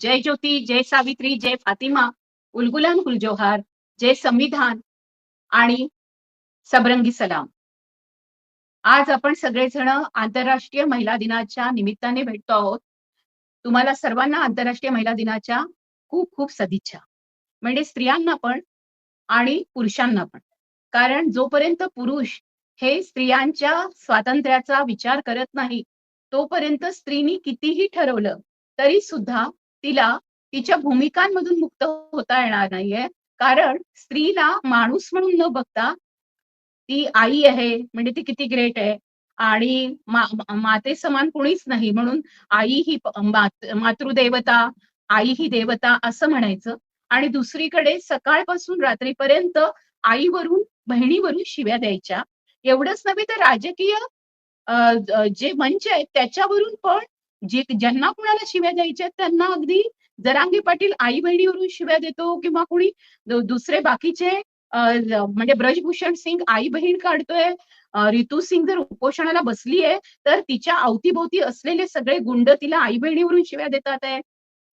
जय ज्योती, जय सावित्री, जय फातिमा, उलगुलान गुलजोहार, जय संविधान आणि सबरंगी सलाम. आज आपण सगळेजण आंतरराष्ट्रीय महिला दिनाच्या निमित्ताने भेटतो आहोत. तुम्हाला सर्वांना आंतरराष्ट्रीय महिला दिनाच्या खूप खूप सदिच्छा. म्हणजे स्त्रियांना पण आणि पुरुषांना पण. कारण जोपर्यंत पुरुष हे स्त्रियांच्या स्वातंत्र्याचा विचार करत नाही, तोपर्यंत स्त्रीनी कितीही ठरवलं तरी सुद्धा तिला तिच्या भूमिकांमधून मुक्त होता येणार नाहीये. कारण स्त्रीला माणूस म्हणून न बघता ती आई आहे म्हणजे ती किती ग्रेट आहे आणि माते समान कुणीच नाही म्हणून आई ही मातृदेवता, आई ही देवता असं म्हणायचं. आणि दुसरीकडे सकाळपासून रात्रीपर्यंत आईवरून बहिणीवरून शिव्या द्यायच्या. एवढंच नव्हे तर राजकीय जे मंच आहेत त्याच्यावरून पण ज्यांना कुणाला शिव्या द्यायच्या त्यांना अगदी जरांगे पाटील आई बहिणीवरून शिव्या देतो किंवा कुणी दुसरे बाकीचे म्हणजे ब्रजभूषण सिंग आई बहीण काढतोय. रितू सिंग जर उपोषणाला बसलीये तर तिच्या अवतीभोवती असलेले सगळे गुंड तिला आई बहिणीवरून शिव्या देतात आहे.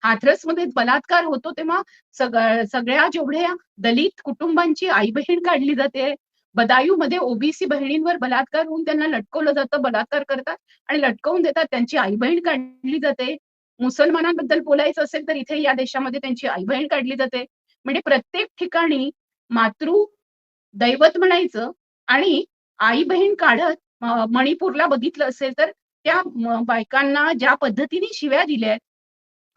हाथरस मध्ये बलात्कार होतो तेव्हा सगळ्या जेवढ्या दलित कुटुंबांची आई बहीण काढली जाते. बदायू मध्ये ओबीसी बहिणींवर बलात्कार होऊन त्यांना लटकवलं जातं, बलात्कार करतात आणि लटकवून देतात, त्यांची आई बहीण काढली जाते. मुसलमानांबद्दल बोलायचं असेल तर इथे या देशामध्ये त्यांची आई बहीण काढली जाते. म्हणजे प्रत्येक ठिकाणी मातृ दैवत म्हणायचं आणि आई बहीण काढत मणिपूरला बघितलं असेल तर त्या बायकांना ज्या पद्धतीने शिव्या दिल्या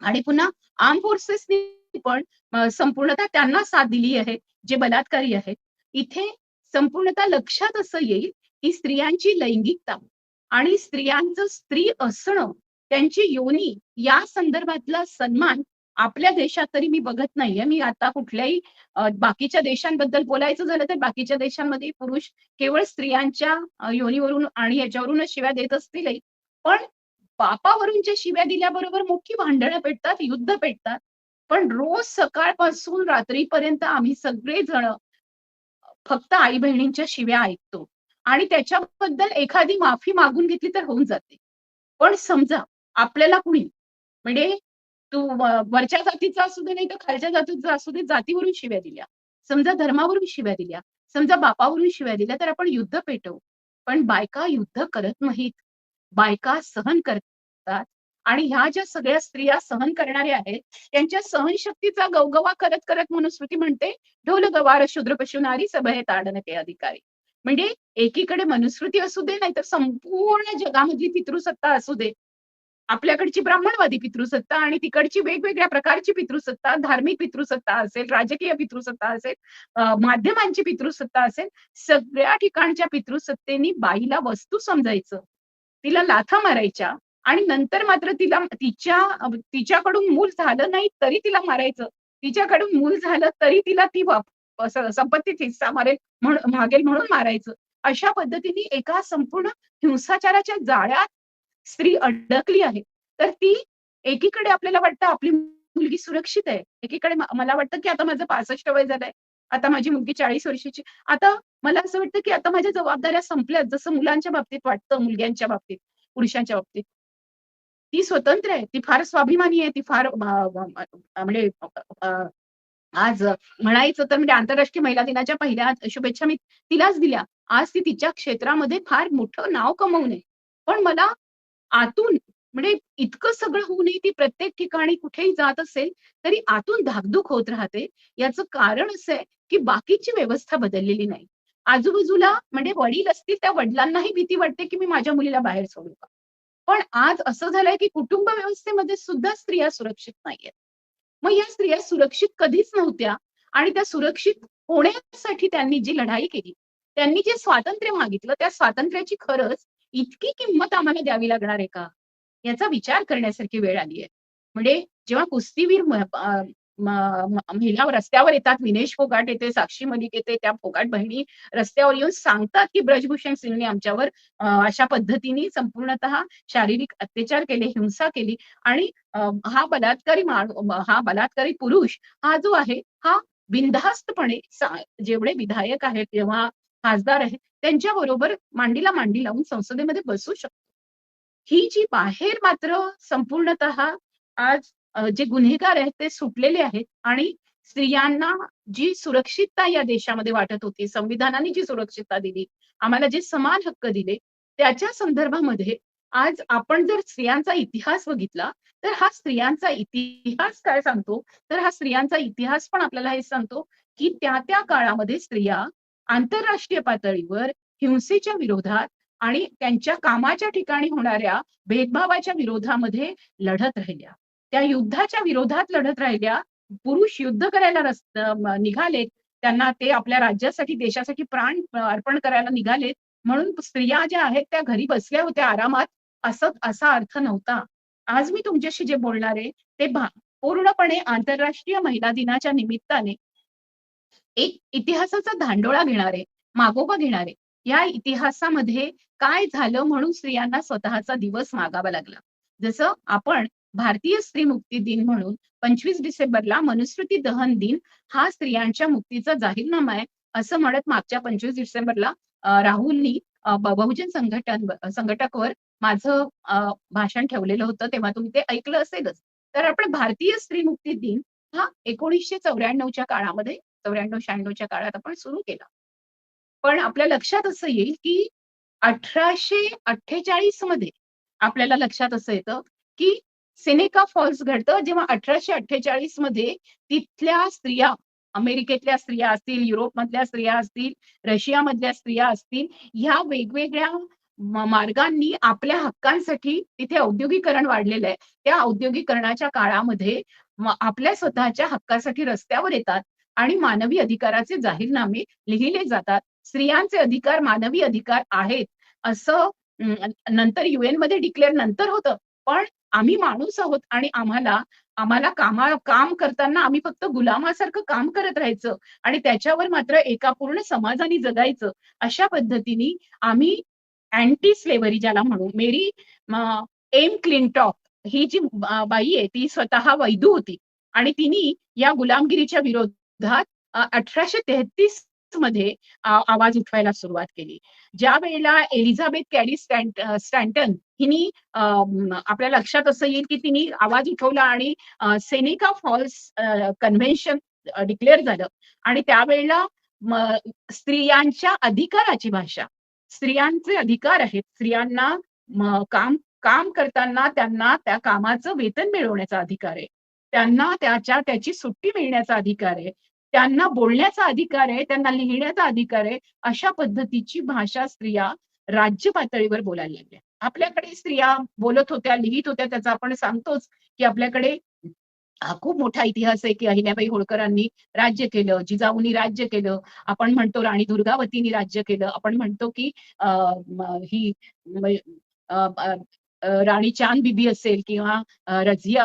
आणि पुन्हा आर्म फोर्सेसनी पण संपूर्णतः त्यांना साथ दिली आहे जे बलात्कारी आहेत. इथे संपूर्णतः लक्षात असं येईल की स्त्रियांची लैंगिकता आणि स्त्रियांचं स्त्री असणं, त्यांची योनी या संदर्भातला सन्मान आपल्या देशात तरी मी बघत नाहीये. मी आता कुठल्याही बाकीच्या देशांबद्दल बोलायचं झालं तर बाकीच्या देशांमध्ये पुरुष केवळ स्त्रियांच्या योनीवरून आणि याच्यावरूनच शिव्या देत असतीलही, पण बापावरून शिव्या दिल्याबरोबर मोठी भांडणं पेटतात, युद्ध पेटतात. पण रोज सकाळपासून रात्रीपर्यंत आम्ही सगळेजण फक्त आई बहिणींच्या शिव्या ऐकतो आणि त्याच्याबद्दल एखादी माफी मागून घेतली तर होऊन जाते. पण समजा आपल्याला कुणी म्हणजे तू वरच्या जातीचा असू दे नाही तर खालच्या जातीचा असू दे, जातीवरून शिव्या दिल्या, समजा धर्मावरून शिव्या दिल्या, समजा बापावरून शिव्या दिल्या, तर आपण युद्ध पेटवू. पण बायका युद्ध करत नाहीत, बायका सहन करतात. आणि ह्या ज्या सगळ्या स्त्रिया सहन करणाऱ्या आहेत त्यांच्या सहनशक्तीचा गवगवा करत करत मनुस्मृती म्हणते ढोल गवार शूद्र पशु नारी सभये ताडन के अधिकारी. म्हणजे एकीकडे मनुस्मृती असू दे नाहीतर संपूर्ण जगामधली पितृसत्ता असू दे, आपल्याकडची ब्राह्मणवादी पितृसत्ता आणि तिकडची वेगवेगळ्या प्रकारची पितृसत्ता, धार्मिक पितृसत्ता असेल, राजकीय पितृसत्ता असेल, माध्यमांची पितृसत्ता असेल, सगळ्या ठिकाणच्या पितृसत्तेनी बाईला वस्तू समजायचं, तिला लाथा मारायच्या आणि नंतर मात्र तिच्याकडून मूल झालं नाही तरी तिला मारायचं, तिच्याकडून मूल झालं तरी तिला ती संपत्तीत हिस्सा मागेल म्हणून मारायचं. अशा पद्धतीने एका संपूर्ण हिंसाचाराच्या जाळ्यात स्त्री अडकली आहे. तर ती एकीकडे आपल्याला वाटतं आपली मुलगी सुरक्षित आहे, एकीकडे मला वाटतं की आता माझं 65 वय झालंय, आता माझी मुलगी 40 वर्षाची, आता मला असं वाटतं की आता माझ्या जबाबदाऱ्या संपल्यात, जसं मुलांच्या बाबतीत वाटतं, मुलग्यांच्या बाबतीत, पुरुषांच्या बाबतीत. ती स्वतंत्र आहे, ती फार स्वाभिमानी आहे, ती फार म्हणजे आज म्हणायचं तर म्हणजे आंतरराष्ट्रीय महिला दिनाच्या पहिल्या शुभेच्छा मी तिलाच दिल्या. आज ती तिच्या क्षेत्रामध्ये फार मोठं नाव कमवून आहे. पण मला आतून म्हणजे इतकं सगळं होऊनही ती प्रत्येक ठिकाणी कुठेही जात असेल तरी आतून धाकधूक होत राहते. याचं कारण असं आहे की बाकीची व्यवस्था बदललेली नाही. आजूबाजूला म्हणजे वडील असतील त्या वडिलांनाही भीती वाटते की मी माझ्या मुलीला बाहेर सोडू का. पण आज असं झालंय की कुटुंब व्यवस्थेमध्ये सुद्धा स्त्रिया सुरक्षित नाहीयेत. मग या स्त्रिया सुरक्षित कधीच नव्हत्या आणि त्या सुरक्षित होण्यासाठी त्यांनी जी लढाई केली, त्यांनी जे स्वातंत्र्य मागितलं, त्या स्वातंत्र्याची खरंच इतकी किंमत आम्हाला द्यावी लागणार आहे का, याचा विचार करण्यासारखी वेळ आली आहे. म्हणजे जेव्हा कुस्तीवीर महिला रस्त्यावर येतात, विनेश फोगाट येते, साक्षी मलिक येते, त्या फोगाट बहिणी रस्त्यावर येऊन सांगतात की ब्रजभूषण सिंगने आमच्यावर अशा पद्धतीने संपूर्णतः शारीरिक अत्याचार केले, हिंसा केली आणि हा बलात्कारी पुरुष हा जो आहे हा बिनधास्तपणे जेवढे विधायक आहेत किंवा खासदार आहेत त्यांच्या बरोबर मांडीला मांडी लावून संसदेमध्ये बसू शकतो. ही जी बाहेर मात्र संपूर्णतः आज जे गुन्हेगार आहेत ते सुटलेले आहेत आणि स्त्रियांना जी सुरक्षितता या देशामध्ये वाटत होती, संविधानाने जी सुरक्षितता दिली, आम्हाला जे समान हक्क दिले, त्याच्या संदर्भामध्ये आज आपण जर स्त्रियांचा इतिहास बघितला, तर हा स्त्रियांचा इतिहास काय सांगतो, तर हा स्त्रियांचा इतिहास पण आपल्याला हे सांगतो, की त्या काळामध्ये स्त्रिया आंतरराष्ट्रीय पातळीवर हिंसेच्या विरोधात आणि त्यांच्या कामाच्या ठिकाणी होणाऱ्या भेदभावाच्या विरोधामध्ये लढत राहिल्या. त्या युद्धाच्या विरोधात लढत राहिल्या. पुरुष युद्ध करायला निघालेत. त्यांना ते आपल्या राज्यासाठी, देशासाठी प्राण अर्पण करायला निघालेत. म्हणून स्त्रिया ज्या आहेत त्या घरी बसल्या होत्या आरामात, असा अर्थ नव्हता. आज मी तुमच्याशी जे बोलणार आहे ते पूर्णपणे आंतरराष्ट्रीय महिला दिनाच्या निमित्ताने एक इतिहासाचा धांडोळा घेणार आहे, मागोवा घेणार आहे. या इतिहासामध्ये काय झालं म्हणून स्त्रियांना स्वतःचा दिवस मागावा लागला. जसं आपण भारतीय स्त्री मुक्ती दिन म्हणून 25 डिसेंबरला मनुस्मृती दहन दिन हा स्त्रियांच्या मुक्तीचा जाहीरनामा आहे, असं म्हणत मागच्या 25 डिसेंबरला राहुलनी बहुजन संघटकवर माझं भाषण ठेवलेलं होतं, तेव्हा तुम्ही ते ऐकलं असेलच. तर आपण भारतीय स्त्री मुक्ती दिन हा 1994च्या काळामध्ये 94-96च्या काळात आपण सुरू केला. पण आपल्या लक्षात असं येईल, की 1848 मध्ये आपल्याला लक्षात असं येतं, की सेनेका फॉल्स घडतं, जेव्हा 1848 मध्ये तिथल्या स्त्रिया, अमेरिकेतल्या स्त्रिया असतील, युरोपमधल्या स्त्रिया असतील, रशियामधल्या स्त्रिया असतील, ह्या वेगवेगळ्या मार्गांनी आपल्या हक्कांसाठी तिथे औद्योगिकरण वाढलेलं आहे. त्या औद्योगिकरणाच्या काळामध्ये आपल्या स्वतःच्या हक्कासाठी रस्त्यावर येतात आणि मानवी अधिकाराचे जाहीरनामे लिहिले जातात. स्त्रियांचे अधिकार मानवी अधिकार आहेत असं नंतर UN मध्ये डिक्लेअर नंतर होतं. पण आम्ही माणूस आहोत आणि आम्हाला आम्हाला काम करताना आम्ही फक्त गुलामासारखं काम करत राहायचं आणि त्याच्यावर मात्र एका पूर्ण समाजाने जगायचं. अशा पद्धतीने आम्ही अँटी स्लेव्हरी ज्याला म्हणू, मेरी एम क्लिंटॉक ही जी बाई आहे ती स्वतः वैधू होती आणि तिने या गुलामगिरीच्या विरोधात 1833 मध्ये आवाज उठवायला सुरुवात केली. ज्या वेळेला एलिझाबेथ कॅरी स्टॅन्टन हिनी आपल्या लक्षात असं येईल की तिने आवाज उठवला आणि सेनेका फॉल्स कन्व्हेन्शन डिक्लेअर झालं आणि त्यावेळेला स्त्रियांच्या अधिकाराची भाषा, स्त्रियांचे अधिकार आहेत, स्त्रियांना काम काम करताना त्यांना त्या कामाचं वेतन मिळवण्याचा अधिकार आहे, त्यांना त्याची सुट्टी मिळण्याचा अधिकार आहे, त्यांना बोलण्याचा अधिकार आहे, त्यांना लिहिण्याचा अधिकार आहे. अशा पद्धतीची भाषा स्त्रिया राज्य पातळीवर बोलायला लागल्या. आपल्याकडे स्त्रिया बोलत होत्या, लिहित होत्या, त्याचा आपण सांगतोच की आपल्याकडे हा खूप मोठा इतिहास आहे की अहिल्याबाई होळकरांनी राज्य केलं, जिजाऊनी राज्य केलं, आपण म्हणतो राणी दुर्गावतीनी राज्य केलं, आपण म्हणतो की ही राणी चांद बिबी असेल किंवा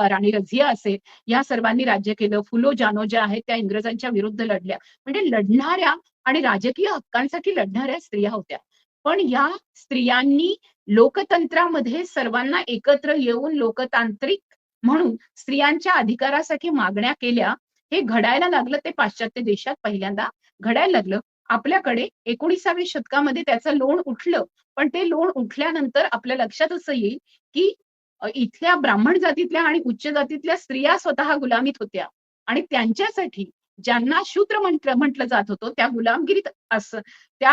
राणी रझिया असेल, या सर्वांनी राज्य केलं. फुलो जानो ज्या आहेत त्या इंग्रजांच्या विरुद्ध लढल्या. म्हणजे लढणाऱ्या आणि राजकीय हक्कांसाठी लढणाऱ्या स्त्रिया होत्या. पण या स्त्रियांनी लोकतंत्रामध्ये सर्वांना एकत्र येऊन लोकतांत्रिक म्हणून स्त्रियांच्या अधिकारासाठी मागण्या केल्या. हे घडायला लागलं ते पाश्चात्य देशात पहिल्यांदा घडायला लागलं. आपल्याकडे 19व्या शतकामध्ये त्याचं लोण उठलं. पण ते लोण उठल्यानंतर आपल्या लक्षात असं येईल की इथल्या ब्राह्मण जातीतल्या आणि उच्च जातीतल्या स्त्रिया स्वतः गुलामीत होत्या आणि त्यांच्यासाठी ज्यांना शूद्र म्हटलं जात होतं त्या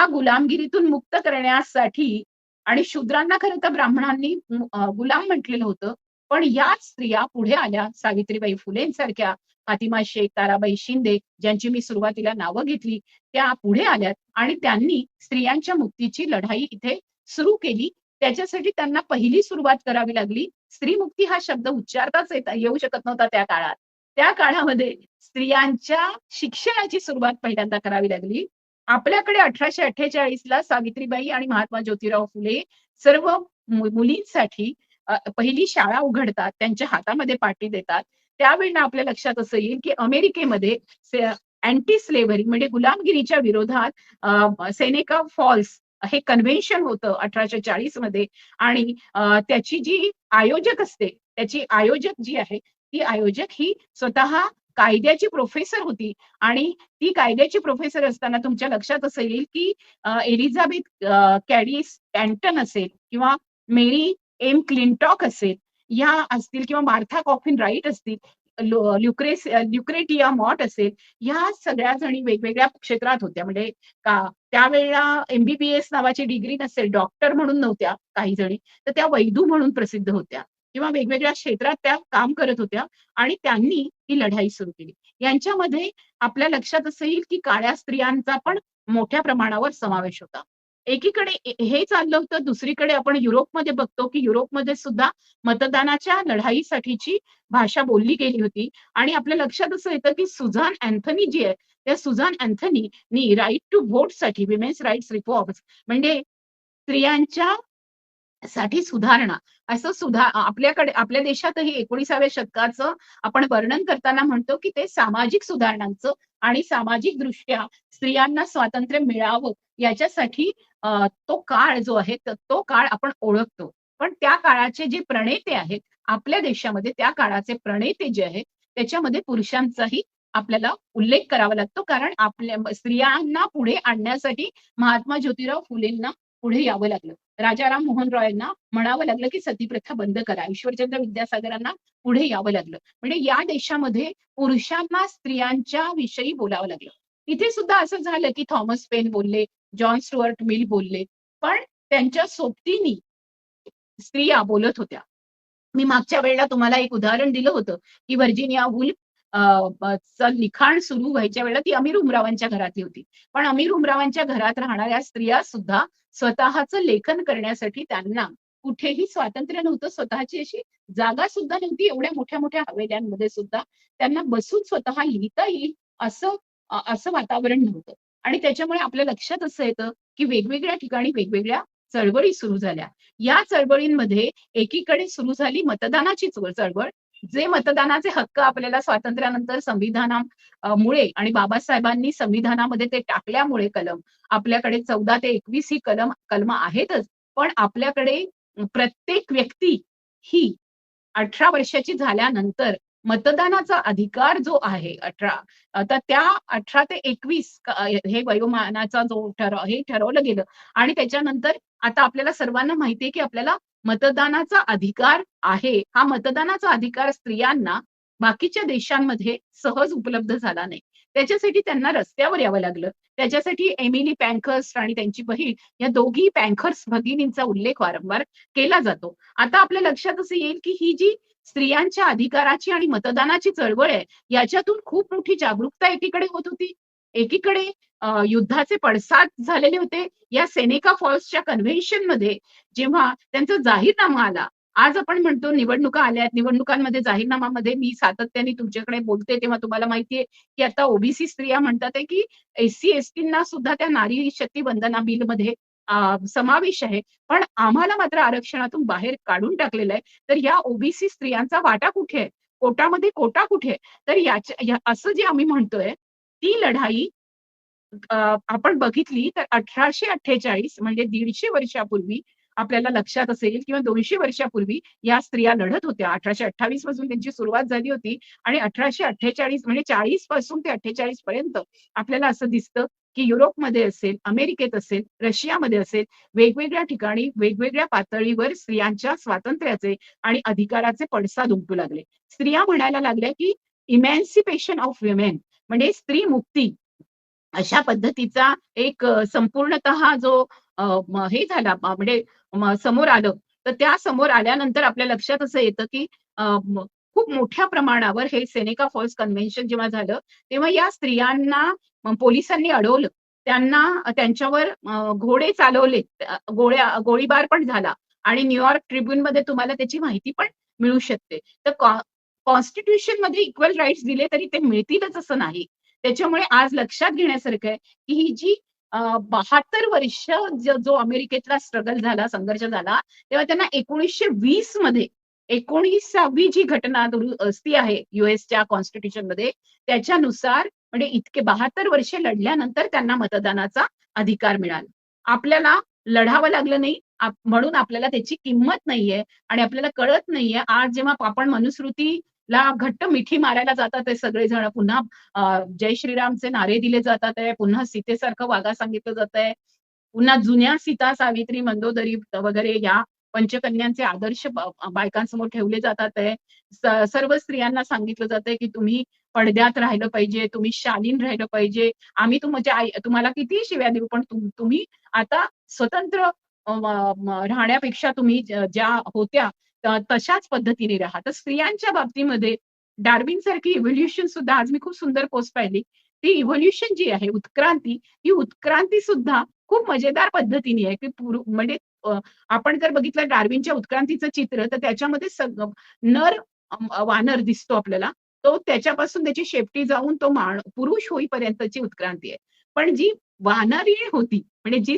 गुलामगिरीतून मुक्त करण्यासाठी, आणि शूद्रांना खरं तर ब्राह्मणांनी गुलाम म्हटलेलं होतं, पण याच स्त्रिया पुढे आल्या. सावित्रीबाई फुलेंसारख्या, फातिमा शेख, ताराबाई शिंदे, ज्यांची मी सुरुवातीला नावं घेतली, त्या पुढे आल्यात आणि त्यांनी स्त्रियांच्या मुक्तीची लढाई इथे सुरू केली. त्याच्यासाठी त्यांना पहिली सुरुवात करावी लागली. स्त्रीमुक्ती हा शब्द उच्चारताच येऊ शकत नव्हता त्या काळात. त्या काळामध्ये स्त्रियांच्या शिक्षणाची सुरुवात पहिल्यांदा करावी लागली. आपल्याकडे 1848ला सावित्रीबाई आणि महात्मा ज्योतिराव फुले सर्व मुलींसाठी पहिली शाळा उघडतात, त्यांच्या हातामध्ये पाटी देतात. त्यावेळेला आपल्या लक्षात असं येईल की अमेरिकेमध्ये अँटी स्लेव्हरी म्हणजे गुलामगिरीच्या विरोधात सेनेका फॉल्स हे कन्व्हेन्शन होतं 1840 मध्ये आणि त्याची जी आयोजक असते, त्याची आयोजक जी आहे ती आयोजक ही स्वतः कायद्याची प्रोफेसर होती आणि ती कायद्याची प्रोफेसर असताना तुमच्या लक्षात असं येईल की एलिझाबेथ कॅरी स्टॅन्टन असेल किंवा मेरी एम क्लिंटॉक असेल, या असतील किंवा मार्था कॉफिन राईट असतील, ल्युक्रेटिया मॉट असेल, ह्या सगळ्या जणी वेगवेगळ्या क्षेत्रात होत्या. म्हणजे त्यावेळेला एमबीबीएस नावाची डिग्री नसेल, डॉक्टर म्हणून नव्हत्या काही जणी, तर त्या वैदू म्हणून प्रसिद्ध होत्या किंवा वेगवेगळ्या क्षेत्रात त्या काम करत होत्या आणि त्यांनी ही लढाई सुरू केली. यांच्यामध्ये आपल्या लक्षात असं येईल की काळ्या स्त्रियांचा पण मोठ्या प्रमाणावर समावेश होता. एकीकडे हे चाललं होतं, दुसरीकडे आपण युरोपमध्ये बघतो की युरोपमध्ये सुद्धा मतदानाच्या लढाईसाठीची भाषा बोलली गेली होती आणि आपल्या लक्षात असं येतं की सुझान अँथनी जी आहे, त्या सुझान अँथनीनी राईट टू व्होट साठी विमेन्स राईट्स रिफॉर्म्स म्हणजे स्त्रियांच्या साठी सुधारणा असं आपल्याकडे आपल्या देशातही 19व्या शतकाचं आपण वर्णन करताना म्हणतो की ते सामाजिक सुधारणांचं आणि सामाजिक दृष्ट्या स्त्रियांना स्वातंत्र्य मिळावं याच्यासाठी तो काळ जो आहे तो काळ आपण ओळखतो. पण त्या काळाचे जे प्रणेते आहेत आपल्या देशामध्ये, त्या काळाचे प्रणेते जे आहेत त्याच्यामध्ये पुरुषांचाही आपल्याला उल्लेख करावा लागतो, कारण आपल्या स्त्रियांना पुढे आणण्यासाठी महात्मा ज्योतिराव फुलेंना पुढे यावं लागलं. राजाराम मोहन रॉयना म्हणावं लागलं की सतीप्रथा बंद करा. ईश्वरचंद्र विद्यासागरांना पुढे यावं लागलं. म्हणजे या देशामध्ये पुरुषांना स्त्रियांच्या विषयी बोलावं लागलं. इथे सुद्धा असं झालं की थॉमस पेन बोलले, जॉन स्टुअर्ट मिल बोलले, पण त्यांच्या सोबतीने स्त्रिया बोलत होत्या. मी मागच्या वेळेला तुम्हाला एक उदाहरण दिलं होतं की व्हर्जिनिया वुल्फ लिखाण सुरू व्हायच्या वेळेला ती अमीर उमरावांच्या घरातली होती. पण अमीर उमरावांच्या घरात राहणाऱ्या स्त्रिया सुद्धा स्वतःचं लेखन करण्यासाठी त्यांना कुठेही स्वातंत्र्य नव्हतं, स्वतःची अशी जागा सुद्धा नव्हती. एवढ्या मोठ्या मोठ्या हवेल्यांमध्ये सुद्धा त्यांना बसून स्वतः लिहिता येईल असं वातावरण नव्हतं. आणि त्याच्यामुळे आपल्या लक्षात असं येतं की वेगवेगळ्या ठिकाणी वेगवेगळ्या चळवळी सुरू झाल्या. या चळवळींमध्ये एकीकडे सुरू झाली मतदानाची चळवळ. जे मतदानाचे हक्क आपल्याला स्वातंत्र्यानंतर संविधानामुळे आणि बाबासाहेबांनी संविधानामध्ये ते टाकल्यामुळे कलम आपल्याकडे 14 ते 21 ही कलम आहेतच, पण आपल्याकडे प्रत्येक व्यक्ती ही 18 वर्षाची झाल्यानंतर मतदानाचा अधिकार जो आहे तर त्या 18 ते 21 हे वयोमानाचा जो हे ठरवलं गेलं आणि त्याच्यानंतर आता आपल्याला सर्वांना माहितीये की आपल्याला मतदानाचा अधिकार आहे. हा मतदानाचा अधिकार स्त्रियांना बाकीच्या देशांमध्ये सहज उपलब्ध झाला नाही. त्याच्यासाठी त्यांना रस्त्यावर यावं लागलं. त्याच्यासाठी एमिली पँखर्स्ट आणि त्यांची बहीण या दोघी पँखर्स्ट भगिनींचा उल्लेख वारंवार केला जातो. आता आपल्या लक्षात असं येईल की ही जी स्त्रियांच्या अधिकाराची आणि मतदानाची चळवळ आहे, याच्यातून खूप मोठी जागरूकता एकीकडे होत होती. एकीकडे युद्धाचे पडसाद झालेले होते. या सेनेका फॉल्सच्या कन्व्हेन्शनमध्ये जेव्हा त्यांचा जाहीरनामा आला, आज आपण म्हणतो निवडणुका आल्यात, निवडणुकांमध्ये जाहीरनामामध्ये मी सातत्याने तुमच्याकडे बोलते तेव्हा तुम्हाला माहितीये की आता ओबीसी स्त्रिया म्हणतात आहे की एससी एसटींना सुद्धा त्या नारी शक्ती वंदना बिलमध्ये समावेश आहे. पण आम्हाला मात्र आरक्षणातून बाहेर काढून टाकलेलं आहे. तर या ओबीसी स्त्रियांचा वाटा कुठे आहे? कोटामध्ये कोटा कुठे आहे? तर असं जे आम्ही म्हणतोय, ती लढाई आपण बघितली तर 1848 म्हणजे 150 वर्षापूर्वी आपल्याला लक्षात असेल किंवा 200 वर्षापूर्वी या स्त्रिया लढत होत्या. 1828 पासून त्यांची सुरुवात झाली होती आणि 1848 म्हणजे 40 पासून ते 48 पर्यंत आपल्याला असं दिसतं की युरोपमध्ये असेल, अमेरिकेत असेल, रशियामध्ये असेल, वेगवेगळ्या ठिकाणी वेगवेगळ्या पातळीवर स्त्रियांच्या स्वातंत्र्याचे आणि अधिकाराचे पडसाद उमटू लागले. स्त्रिया म्हणायला लागल्या की इमॅन्सिपेशन ऑफ विमेन म्हणजे स्त्री मुक्ती अशा पद्धतीचा एक संपूर्णतः जो हे झाला म्हणजे समोर आलं. तर त्या समोर आल्यानंतर आपल्या लक्षात असं येतं की खूप मोठ्या प्रमाणावर हे सेनेका फॉल्स कन्व्हेन्शन जेव्हा झालं, तेव्हा या स्त्रियांना पोलिसांनी अडवलं. त्यांना त्यांच्यावर घोडे चालवले, गोळीबार पण झाला आणि न्यूयॉर्क ट्रिब्यूनमध्ये तुम्हाला त्याची माहिती पण मिळू शकते. तर कॉन्स्टिट्यूशन मध्ये इक्वल राईट्स दिले तरी ते मिळतीलच असं नाही. त्याच्यामुळे आज लक्षात घेण्यासारखं आहे की ही जी 72 वर्ष जो अमेरिकेतला स्ट्रगल झाला, संघर्ष झाला, तेव्हा त्यांना 1920 मध्ये 19वी जी घटना दुरुस्ती आहे युएसच्या कॉन्स्टिट्यूशन मध्ये, त्याच्यानुसार म्हणजे इतके 72 वर्ष लढल्यानंतर त्यांना मतदानाचा अधिकार मिळाला. आपल्याला लढावं लागलं नाही, म्हणून आपल्याला त्याची किंमत नाहीये आणि आपल्याला कळत नाहीये. आज जेव्हा आपण मनुस्मृतीला घट्ट मिठी मारायला जातात ते सगळेजण, पुन्हा जय श्रीरामचे नारे दिले जातात आहे, पुन्हा सीतेसारखं वागा सांगितलं जात आहे, पुन्हा जुन्या सीता, सावित्री, मंदोदरी वगैरे या पंचकन्यांचे आदर्श बायकांसमोर ठेवले जातात आहे. सर्व स्त्रियांना सांगितलं जातंय की तुम्ही पडद्यात राहिलं पाहिजे, तुम्ही शालीन राहिलं पाहिजे. आम्ही तुम्हाला कितीही शिव्या देऊ, पण तुम्ही आता स्वतंत्र राहण्यापेक्षा तुम्ही ज्या होत्या तशाच पद्धतीने राहा. तर स्त्रियांच्या बाबतीमध्ये डार्विन सारखी इव्होल्युशन सुद्धा, आज मी खूप सुंदर पोस्ट पाहिली. ती इव्होल्युशन जी आहे, उत्क्रांती, ही उत्क्रांती सुद्धा खूप मजेदार पद्धतीने आहे, की म्हणजे आपण जर बघितलं डार्विनच्या उत्क्रांतीचं चित्र, तर त्याच्यामध्ये नर वानर दिसतो आपल्याला. तो त्याच्यापासून त्याची शेपटी जाऊन तो पुरुष होईपर्यंतची उत्क्रांती आहे. पण जी वानरी होती, म्हणजे जी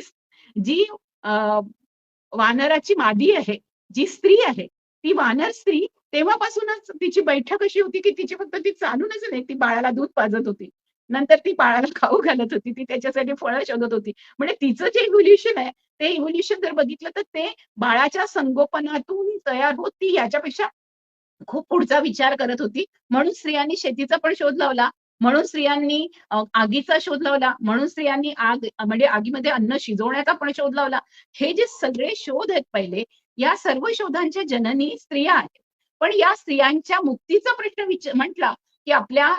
जी अ, वानराची मादी आहे, जी स्त्री आहे, ती वानर स्त्री तेव्हापासूनच तिची बैठक अशी होती, की तिची फक्त ती चालूनच नाही, ती बाळाला दूध पाजत होती. नंतर ती बाळाला खाऊ घालत होती, ती त्याच्यासाठी फळं शोधत होती. म्हणजे तिचं जे इव्होल्युशन आहे, ते इव्होल्युशन जर बघितलं तर ते बाळाच्या संगोपनातून तयार होत ती याच्यापेक्षा खूप पुढचा विचार करत होती. म्हणून स्त्रियांनी शेतीचा पण शोध लावला. म्हणून स्त्रियांनी आगीचा शोध लावला. म्हणून स्त्रियांनी आग म्हणजे आगीमध्ये अन्न शिजवण्याचा पण शोध लावला. हे जे सगळे शोध आहेत पहिले, या सर्व शोधांच्या जननी स्त्रिया आहेत. पण या स्त्रियांच्या मुक्तीचा प्रश्न म्हटला, की आपल्या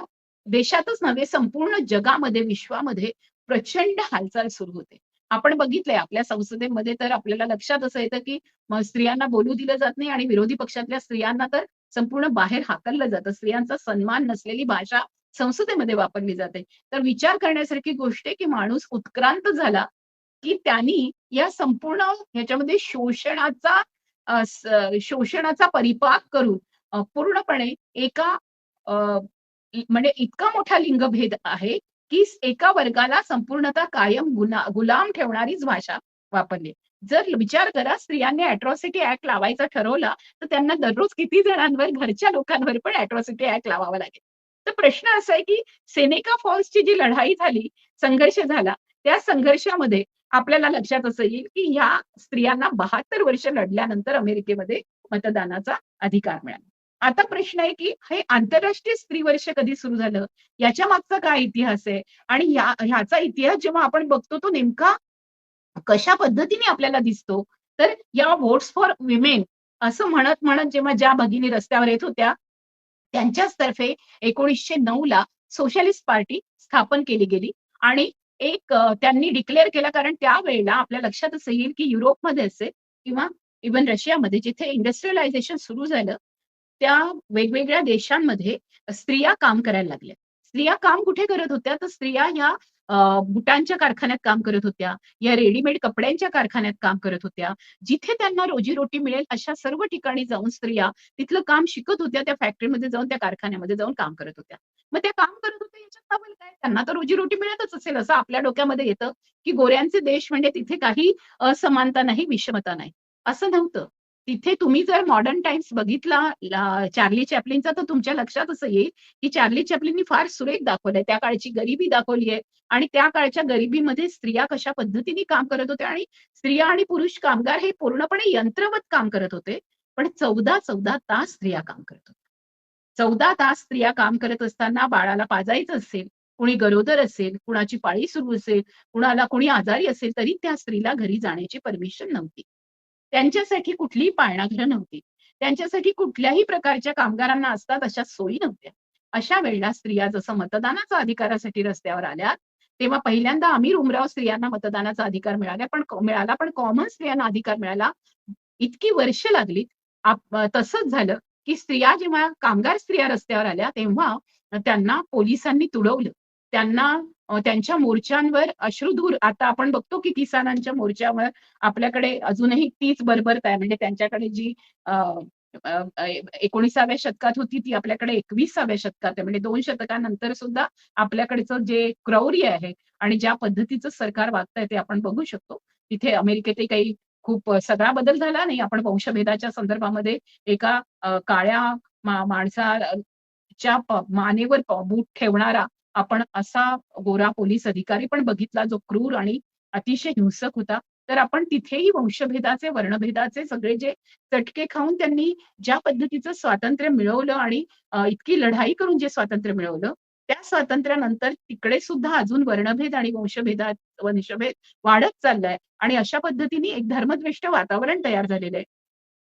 देशातच नव्हे, संपूर्ण जगामध्ये, विश्वामध्ये प्रचंड हालचाल सुरू होते. आपण बघितलंय आपल्या संसदेमध्ये तर आपल्याला लक्षात असं येतं, की स्त्रियांना बोलू दिलं जात नाही आणि विरोधी पक्षातल्या स्त्रियांना तर संपूर्ण बाहेर हाकललं जातं. स्त्रियांचा सन्मान नसलेली भाषा संसदेमध्ये वापरली जाते. तर विचार करण्यासारखी गोष्ट आहे, की माणूस उत्क्रांत झाला, की त्यांनी या संपूर्ण ह्याच्यामध्ये शोषणाचा परिपाक करून पूर्णपणे एका म्हणजे इतका मोठा लिंगभेद आहे, की एका वर्गाला संपूर्णतः कायम गुलाम ठेवणारीच भाषा वापरली. जर विचार करा, स्त्रियांनी अॅट्रॉसिटी ॲक्ट लावायचा ठरवला, तर त्यांना दररोज किती जणांवर, घरच्या लोकांवर पण अॅट्रॉसिटी ॲक्ट लावावा लागेल. तर प्रश्न असा आहे, की सेनेका फॉल्सची जी लढाई झाली, संघर्ष झाला, त्या संघर्षामध्ये आपल्याला लक्षात असं येईल, की ह्या स्त्रियांना 72 वर्ष लढल्यानंतर अमेरिकेमध्ये मतदानाचा अधिकार मिळाला. आता प्रश्न आहे, की हे आंतरराष्ट्रीय स्त्री वर्ष कधी सुरू झालं? याच्या मागचा काय इतिहास आहे? आणि ह्याचा इतिहास जेव्हा आपण बघतो, तो नेमका कशा पद्धतीने आपल्याला दिसतो? तर या व्होट्स फॉर विमेन असं म्हणत जेव्हा ज्या भगिनी रस्त्यावर येत होत्या, त्यांच्याच तर्फे 1909 ला सोशलिस्ट पार्टी स्थापन केली गेली आणि त्यांनी डिक्लेअर केला, कारण त्यावेळेला आपल्या लक्षात असं येईल, की युरोपमध्ये असेल किंवा इव्हन रशियामध्ये जिथे इंडस्ट्रियलायझेशन सुरू झालं, त्या वेगवेगळ्या देशांमध्ये स्त्रिया काम करायला लागल्या. स्त्रिया काम कुठे करत होत्या? तर स्त्रिया ह्या बुटांच्या कारखान्यात काम करत होत्या, या रेडीमेड कपड्यांच्या कारखान्यात काम करत होत्या. जिथे त्यांना रोजीरोटी मिळेल अशा सर्व ठिकाणी जाऊन स्त्रिया तिथलं काम शिकत होत्या. त्या फॅक्टरीमध्ये जाऊन, त्या कारखान्यामध्ये जाऊन काम करत होत्या. मग त्या काम करत होत्या याच्यात नवल काय? त्यांना तर रोजीरोटी मिळतच असेल असं आपल्या डोक्यामध्ये येतं, की गोऱ्यांचे देश म्हणजे तिथे काही असमानता नाही, विषमता नाही. असं नव्हतं. तिथे तुम्ही जर मॉडर्न टाइम्स बघितला चार्ली चॅप्लिनचा, तर तुमच्या लक्षात असं येईल, की चार्ली चॅप्लिननी फार सुरेख दाखवलंय. त्या काळची गरिबी दाखवली आहे आणि त्या काळच्या गरिबीमध्ये स्त्रिया कशा पद्धतीने काम करत होत्या आणि स्त्रिया आणि पुरुष कामगार हे पूर्णपणे यंत्रवत काम करत होते. पण 14-14 तास स्त्रिया काम करत होत्या. 14 तास स्त्रिया काम करत असताना बाळाला पाजायचं असेल, कुणी गरोदर असेल, कुणाची पाळी सुरू असेल, कुणी आजारी असेल, तरी त्या स्त्रीला घरी जाण्याची परमिशन नव्हती. त्यांच्यासाठी कुठलीही पाळणाघरं नव्हती. त्यांच्यासाठी कुठल्याही प्रकारच्या कामगारांना असतात अशा सोयी नव्हत्या. अशा वेळेला स्त्रिया जसं मतदानाचा अधिकारासाठी रस्त्यावर आल्या, तेव्हा पहिल्यांदा अमीर उमराव स्त्रियांना मतदानाचा अधिकार मिळाला, पण कॉमन स्त्रियांना अधिकार मिळाला इतकी वर्ष लागली. तसंच झालं, की स्त्रिया जेव्हा कामगार स्त्रिया रस्त्यावर आल्या, तेव्हा त्यांना पोलिसांनी तुडवलं. त्यांना त्यांच्या मोर्चांवर अश्रुधूर, आता आपण बघतो की किसानांच्या मोर्चावर आपल्याकडे अजूनही तीच बर्बरता आहे. म्हणजे त्यांच्याकडे जी अ, अ, अ, 19व्या शतकात होती, ती आपल्याकडे 21व्या शतकात आहे. म्हणजे 2 शतकानंतर सुद्धा आपल्याकडचं जे क्रौर्य आहे आणि ज्या पद्धतीचं सरकार वागतंय ते आपण बघू शकतो. तिथे अमेरिकेतही काही खूप सगळा बदल झाला नाही. आपण वंशभेदाच्या संदर्भामध्ये एका काळ्या माणसाच्या मानेवर बूट ठेवणारा आपण असा गोरा पोलीस अधिकारी पण बघितला, जो क्रूर आणि अतिशय हिंसक होता. तर आपण तिथेही वंशभेदाचे, वर्णभेदाचे सगळे जे चटके खाऊन त्यांनी ज्या पद्धतीचं स्वातंत्र्य मिळवलं आणि इतकी लढाई करून जे स्वातंत्र्य मिळवलं, त्या स्वातंत्र्यानंतर तिकडे सुद्धा अजून वर्णभेद आणि वंशभेद वाढत चाललाय आणि अशा पद्धतीने एक धर्मद्वेष्ट वातावरण तयार झालेलं आहे.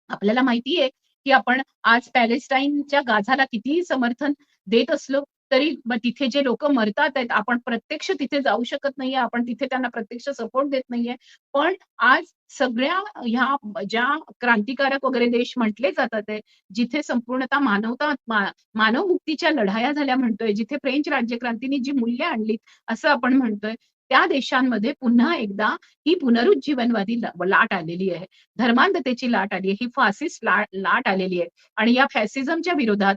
आपल्याला माहितीये, की आपण आज पॅलेस्टाईनच्या गाझाला कितीही समर्थन देत असलो, तरी तिथे जे लोकं मरतात आहेत, आपण प्रत्यक्ष तिथे जाऊ शकत नाहीये. आपण तिथे त्यांना प्रत्यक्ष सपोर्ट देत नाहीये. पण आज सगळ्या ह्या ज्या क्रांतिकारक वगैरे देश म्हटले जातात आहे, जिथे संपूर्णतः मानवमुक्तीच्या लढाया झाल्या म्हणतोय, जिथे फ्रेंच राज्यक्रांतीने जी मूल्य आणलीत, असं आपण म्हणतोय, त्या देशांमध्ये पुन्हा एकदा ही पुनरुज्जीवनवादी लाट आलेली आहे. धर्मांधतेची लाट आली आहे, ही फासिस्ट लाट आलेली आहे आणि या फॅसिझमच्या विरोधात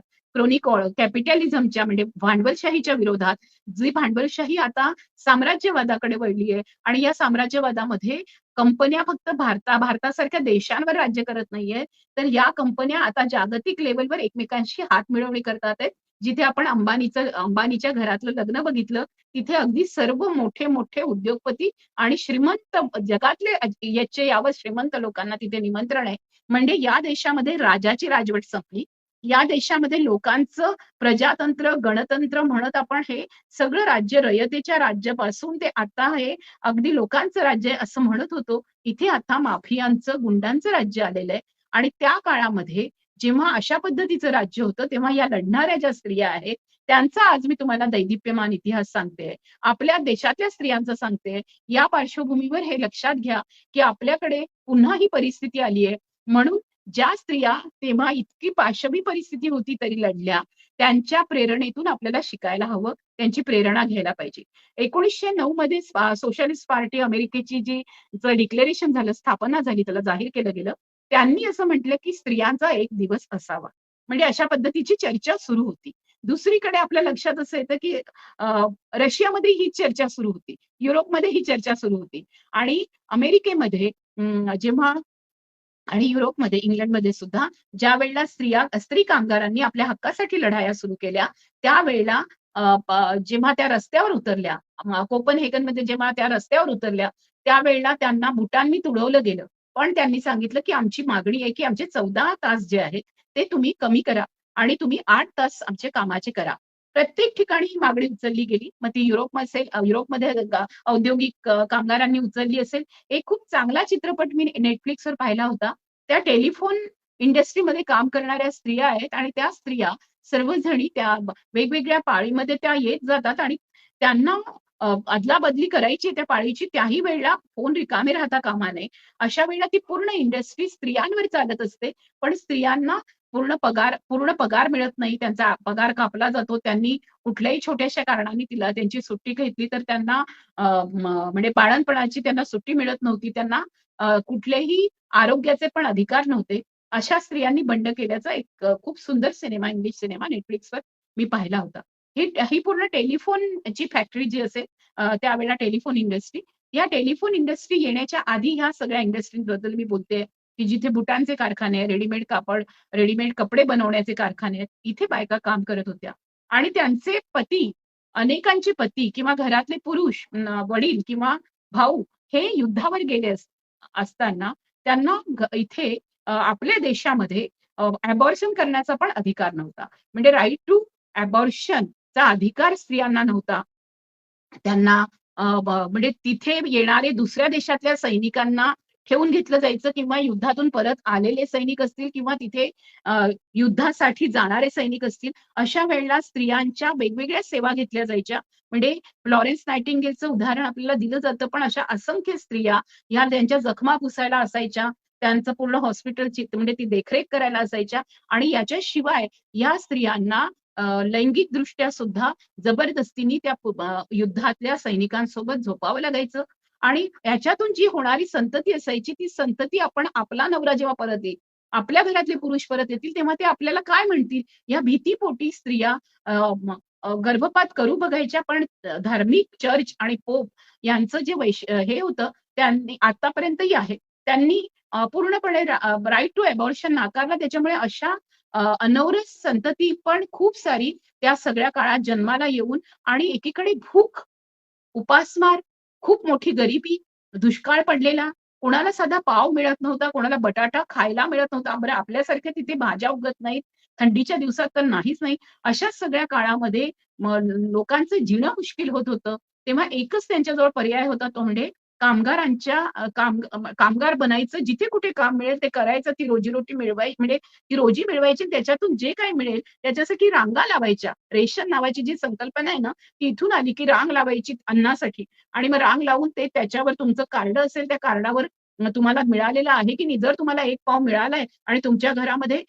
कॅपिटलिझमच्या म्हणजे भांडवलशाहीच्या विरोधात जी भांडवलशाही आता साम्राज्यवादाकडे वळली आहे आणि या साम्राज्यवादामध्ये कंपन्या फक्त भारतासारख्या देशांवर राज्य करत नाहीये, तर या कंपन्या आता जागतिक लेवलवर एकमेकांशी हात मिळवणी करतात आहेत. जिथे आपण अंबानीच्या घरातलं लग्न बघितलं, तिथे अगदी सर्व मोठे मोठे उद्योगपती आणि श्रीमंत जगातले यावत श्रीमंत लोकांना तिथे निमंत्रण आहे. म्हणजे या देशामध्ये राजाची राजवट संपली. या देशामध्ये लोकांचं प्रजातंत्र, गणतंत्र म्हणत आपण हे सगळं राज्य रयतेच्या राज्यापासून ते आता हे अगदी लोकांचं राज्य आहे असं म्हणत होतो. इथे आता माफियांचं, गुंडांचं राज्य आलेलं आहे आणि त्या काळामध्ये जेव्हा अशा पद्धतीचं राज्य होतं, तेव्हा या लढणाऱ्या ज्या स्त्रिया आहेत, त्यांचा आज मी तुम्हाला दैदिप्यमान इतिहास सांगते. आपल्या देशातल्या स्त्रियांचा सांगते. या पार्श्वभूमीवर हे लक्षात घ्या, की आपल्याकडे पुन्हा ही परिस्थिती आली आहे. म्हणून ज्या स्त्रिया तेव्हा इतकी पाशवी परिस्थिती होती तरी लढल्या, त्यांच्या प्रेरणेतून आपल्याला शिकायला हवं, त्यांची प्रेरणा घ्यायला पाहिजे. 1909 मध्ये सोशलिस्ट पार्टी अमेरिकेची जी डिक्लेरेशन झालं, स्थापना झाली, त्याला जाहीर केलं गेलं. त्यांनी असं म्हटलं, की स्त्रियांचा एक दिवस असावा. म्हणजे अशा पद्धतीची चर्चा सुरू होती. दुसरीकडे आपल्या लक्षात असं येतं, की रशियामध्ये ही चर्चा सुरू होती. युरोपमध्ये ही चर्चा सुरू होती आणि अमेरिकेमध्ये जेव्हा आणि युरोपमध्ये, इंग्लंडमध्ये सुद्धा ज्या वेळेला स्त्री कामगारांनी आपल्या हक्कासाठी लढाया सुरू केल्या, त्यावेळेला जेव्हा त्या रस्त्यावर उतरल्या, कोपनहेगनमध्ये जेव्हा त्या रस्त्यावर उतरल्या, त्यावेळेला त्यांना बुटांनी तुडवलं गेलं. पण त्यांनी सांगितलं, की आमची मागणी आहे, की आमचे 14 तास जे आहेत, ते तुम्ही कमी करा आणि तुम्ही 8 तास आमचे कामाचे करा. प्रत्येक ठिकाणी ही मागणी उचलली गेली. मग ती युरोपमध्ये औद्योगिक कामगारांनी उचलली असेल. एक खूप चांगला चित्रपट मी Netflixवर पाहिला होता. त्या टेलिफोन इंडस्ट्रीमध्ये काम करणाऱ्या स्त्रिया आहेत आणि त्या स्त्रिया सर्वजणी त्या वेगवेगळ्या पाळीमध्ये त्या येत जातात आणि त्यांना अदला-बदली करायची त्या पाळीची, त्याही वेळेला फोन रिकामे राहता कामा नये. अशा वेळेला ती पूर्ण इंडस्ट्री स्त्रियांवर चालत असते. पण स्त्रियांना पूर्ण पगार मिळत नाही. त्यांचा पगार कापला जातो. त्यांनी कुठल्याही छोट्याशा कारणाने त्यांची सुट्टी घेतली तर त्यांना म्हणजे बाळंतपणाची त्यांना सुट्टी मिळत नव्हती. त्यांना कुठलेही आरोग्याचे पण अधिकार नव्हते. अशा स्त्रियांनी बंड केल्याचा एक खूप सुंदर सिनेमा, इंग्लिश सिनेमा Netflixवर मी पाहिला होता. ही पूर्ण टेलिफोनची फॅक्टरी जी असेल, त्यावेळेला टेलिफोन इंडस्ट्री, या टेलिफोन इंडस्ट्री येण्याच्या आधी ह्या सगळ्या इंडस्ट्रीबद्दल मी बोलते, की जिथे बुटांचे कारखाने, रेडीमेड कपडे बनवण्याचे कारखाने आहेत, इथे बायका काम करत होत्या आणि त्यांचे पती, अनेकांचे पती किंवा घरातले पुरुष, वडील किंवा भाऊ हे युद्धावर गेले असताना त्यांना इथे आपल्या देशामध्ये अबॉर्शन करण्याचा पण अधिकार नव्हता. म्हणजे राईट टू अबॉर्शनचा अधिकार स्त्रियांना नव्हता. त्यांना म्हणजे तिथे येणारे दुसऱ्या देशातल्या सैनिकांना ठेवून घेतलं जायचं किंवा युद्धातून परत आलेले सैनिक असतील किंवा तिथे युद्धासाठी जाणारे सैनिक असतील, अशा वेळेला स्त्रियांच्या वेगवेगळ्या सेवा घेतल्या जायच्या. म्हणजे फ्लॉरेन्स नायटिंगेलचं उदाहरण आपल्याला दिलं जातं, पण अशा असंख्य स्त्रिया ह्या त्यांच्या जखमा पुसायला असायच्या, त्यांचं पूर्ण हॉस्पिटलची म्हणजे ती देखरेख करायला असायच्या आणि याच्याशिवाय या स्त्रियांना लैंगिकदृष्ट्या सुद्धा जबरदस्तीने त्या युद्धातल्या सैनिकांसोबत झोपावं लागायचं आणि याच्यातून जी होणारी संतती असायची, ती संतती आपला नवरा जेव्हा परत येईल, आपल्या घरातले पुरुष परत येतील, तेव्हा ते आपल्याला काय म्हणतील? या भीतीपोटी स्त्रिया गर्भपात करू बघायच्या. पण धार्मिक चर्च आणि पोप यांचं जे हे होतं, त्यांनी आतापर्यंतही आहे. त्यांनी पूर्णपणे राईट टू अबॉर्शन नाकारला. त्याच्यामुळे अशा अनौरस संतती पण खूप सारी त्या सगळ्या काळात जन्माला येऊन आणि एकीकडे भूक, उपासमार, खूप मोठी गरिबी, दुष्काळ पडलेला, कोणाला साधा पाव मिळत नव्हता, कोणाला बटाटा खायला मिळत नव्हता. बरं आपल्यासारख्या तिथे भाज्या उगत नाहीत, थंडीच्या दिवसात तर नाहीच नाही. अशा सगळ्या काळामध्ये लोकांचं जिणं मुश्किल होत होतं. तेव्हा एकच त्यांच्याजवळ पर्याय होता, तो म्हणजे कामगार बनायचं, जिथे कुठे काम मिळेल ते करायचं, ती रोजीरोटी म्हणजे ती रोजी मिळवायची आणि त्याच्यातून जे काही मिळेल त्याच्यासाठी रांगा लावायच्या. रेशन नावाची जी संकल्पना आहे ना, ती इथून आली, की रांग लावायची अन्नासाठी आणि मग रांग लावून ते त्याच्यावर तुमचं कार्ड असेल, त्या कार्डावर तुम्हाला मिळालेलं आहे की नाही. जर तुम्हाला 1 पाव मिळालाय आणि तुमच्या घरामध्ये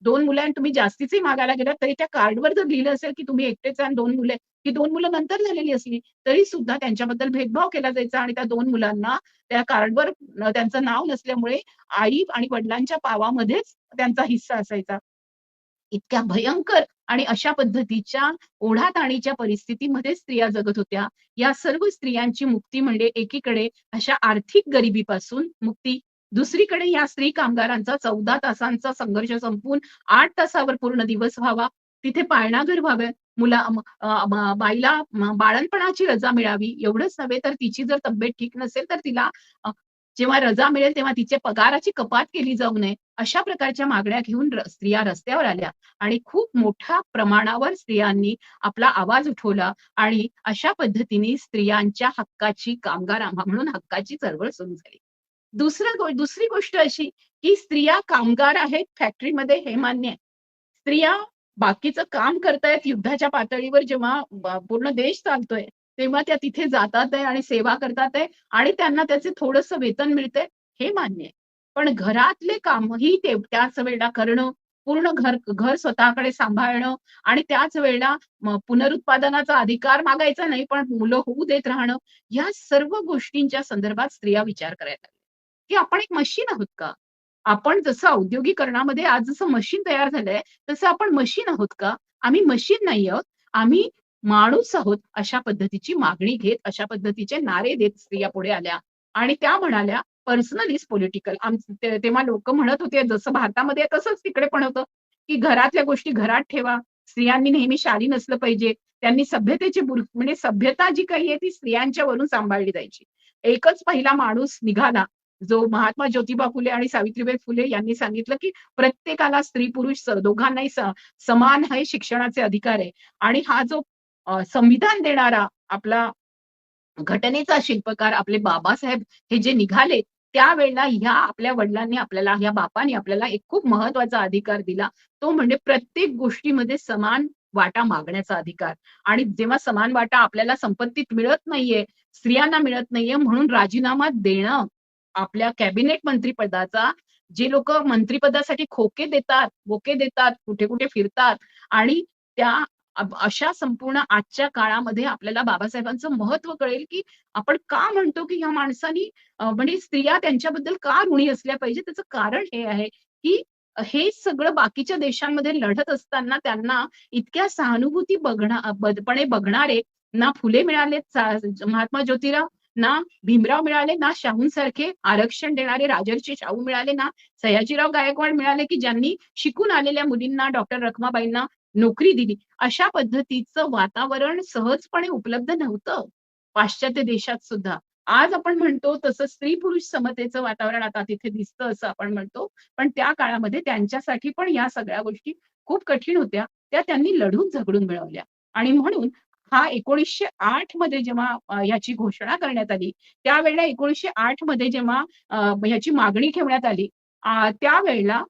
2 मुलं आणि तुम्ही जास्तीचंही मागायला गेलात, तरी त्या कार्डवर जर लिहिलं असेल की तुम्ही एकटेच आणि 2 मुलं, ती 2 मुलं नंतर झालेली असली, तरी सुद्धा त्यांच्याबद्दल भेदभाव केला जायचा आणि त्या 2 मुलांना त्या कार्डवर त्यांचं नाव नसल्यामुळे आई आणि वडिलांच्या पावामध्येच त्यांचा हिस्सा असायचा. इतक्या भयंकर आणि अशा पद्धतीच्या ओढाताणीच्या परिस्थितीमध्ये स्त्रिया जगत होत्या. या सर्व स्त्रियांची मुक्ती म्हणजे एकीकडे अशा आर्थिक गरिबीपासून मुक्ती, दुसरीकडे या स्त्री कामगारांचा 14 तासांचा संघर्ष संपवून 8 तासावर पूर्ण दिवस व्हावा. तिथे पाळणाघर व्हावे. बाईला बाळंतपणाची रजा मिळावी. एवढंच नव्हे तर तिची जर तब्येत ठीक नसेल तर तिला जेव्हा रजा मिळेल तेव्हा तिच्या पगाराची कपात केली जाऊ नये. अशा प्रकारच्या मागण्या घेऊन स्त्रिया रस्त्यावर आल्या आणि खूप मोठ्या प्रमाणावर स्त्रियांनी आपला आवाज उठवला आणि अशा पद्धतीने स्त्रियांच्या हक्काची म्हणून हक्काची चळवळ सुरू झाली. दुसरी गोष्ट अशी, की स्त्रिया कामगार आहेत फॅक्टरीमध्ये हे मान्य आहे. स्त्रिया बाकीचं काम करतायत युद्धाच्या पातळीवर जेव्हा पूर्ण देश चालतोय, तेव्हा त्या तिथे जातात आहे आणि सेवा करतात आहे आणि त्यांना त्याचे थोडंसं वेतन मिळतंय, हे मान्य आहे. पण घरातले कामही त्याच वेळेला करणं, पूर्ण घर घर स्वतःकडे सांभाळणं आणि त्याच वेळेला पुनरुत्पादनाचा अधिकार मागायचा नाही, पण मुलं होऊ देत राहणं, या सर्व गोष्टींच्या संदर्भात स्त्रिया विचार करायला लागल्या, की आपण एक मशीन आहोत का? आपण जसं औद्योगिकरणामध्ये आज जसं मशीन तयार झालंय, तसं आपण मशीन आहोत का? आम्ही मशीन नाही आहोत. आम्ही माणूस आहोत. अशा पद्धतीची मागणी घेत, अशा पद्धतीचे नारे देत स्त्रिया पुढे आल्या आणि त्या म्हणाल्या, पर्सनल इज पॉलिटिकल. तेव्हा लोकं म्हणत होते, जसं भारतामध्ये आहे तसंच तिकडे पण होतं, की घरातल्या गोष्टी घरात ठेवा. स्त्रियांनी नेहमी शालीन असलं पाहिजे. त्यांनी सभ्यतेची म्हणजे सभ्यता जी काही आहे ती स्त्रियांच्या वरून सांभाळली जायची. एकच पहिला माणूस निघाला, जो महात्मा ज्योतिबा फुले आणि सावित्रीबाई फुले यांनी सांगितलं, की प्रत्येकाला स्त्री-पुरुष दोघांनाही समान हे शिक्षणाचे अधिकार आहे. आणि हा जो संविधान देणारा आपला घटनेचा शिल्पकार आपले बाबासाहेब हे जे निघाले, त्यावेळेला ह्या आपल्या वडिलांनी आपल्याला, ह्या बापांनी आपल्याला एक खूप महत्वाचा अधिकार दिला. तो म्हणजे प्रत्येक गोष्टीमध्ये समान वाटा मागण्याचा अधिकार. आणि जेव्हा समान वाटा आपल्याला संपत्तीत मिळत नाहीये, स्त्रियांना मिळत नाहीये म्हणून राजीनामा देणं आपल्या कॅबिनेट मंत्रिपदाचा, जे लोकं मंत्रिपदासाठी खोके देतात, बोके देतात, कुठे-कुठे फिरतात आणि त्या अशा संपूर्ण आजच्या काळामध्ये आपल्याला बाबासाहेबांचं महत्व कळेल, की आपण का म्हणतो, की ह्या माणसांनी म्हणजे स्त्रिया त्यांच्याबद्दल का ऋणी असल्या पाहिजे? त्याचं कारण हे आहे, की हे सगळं बाकीच्या देशांमध्ये लढत असताना त्यांना इतक्या सहानुभूती पणे बघणारे ना फुले मिळाले, महात्मा ज्योतिराव, ना भीमराव मिळाले, ना शाहूंसारखे आरक्षण देणारे राजर्षी शाहू मिळाले, ना सयाजीराव गायकवाड मिळाले, की ज्यांनी शिकून आलेल्या मुलींना, डॉक्टर रखमाबाईंना नोकरी दिली. अशा पद्धतीचं वातावरण सहजपणे उपलब्ध नव्हतं पाश्चात्य देशात सुद्धा. आज आपण म्हणतो तसं स्त्री-पुरुष समतेचं वातावरण आता तिथे दिसतं असं आपण म्हणतो. पण त्या काळामध्ये त्यांच्यासाठी पण या सगळ्या गोष्टी खूप कठीण होत्या. त्या त्यांनी लढून झगडून मिळवल्या आणि म्हणून हा 1908 मध्ये जेव्हा ह्याची घोषणा करण्यात आली, त्यावेळेला 1908 मध्ये जेव्हा ह्याची मागणी ठेवण्यात आली, त्यावेळेला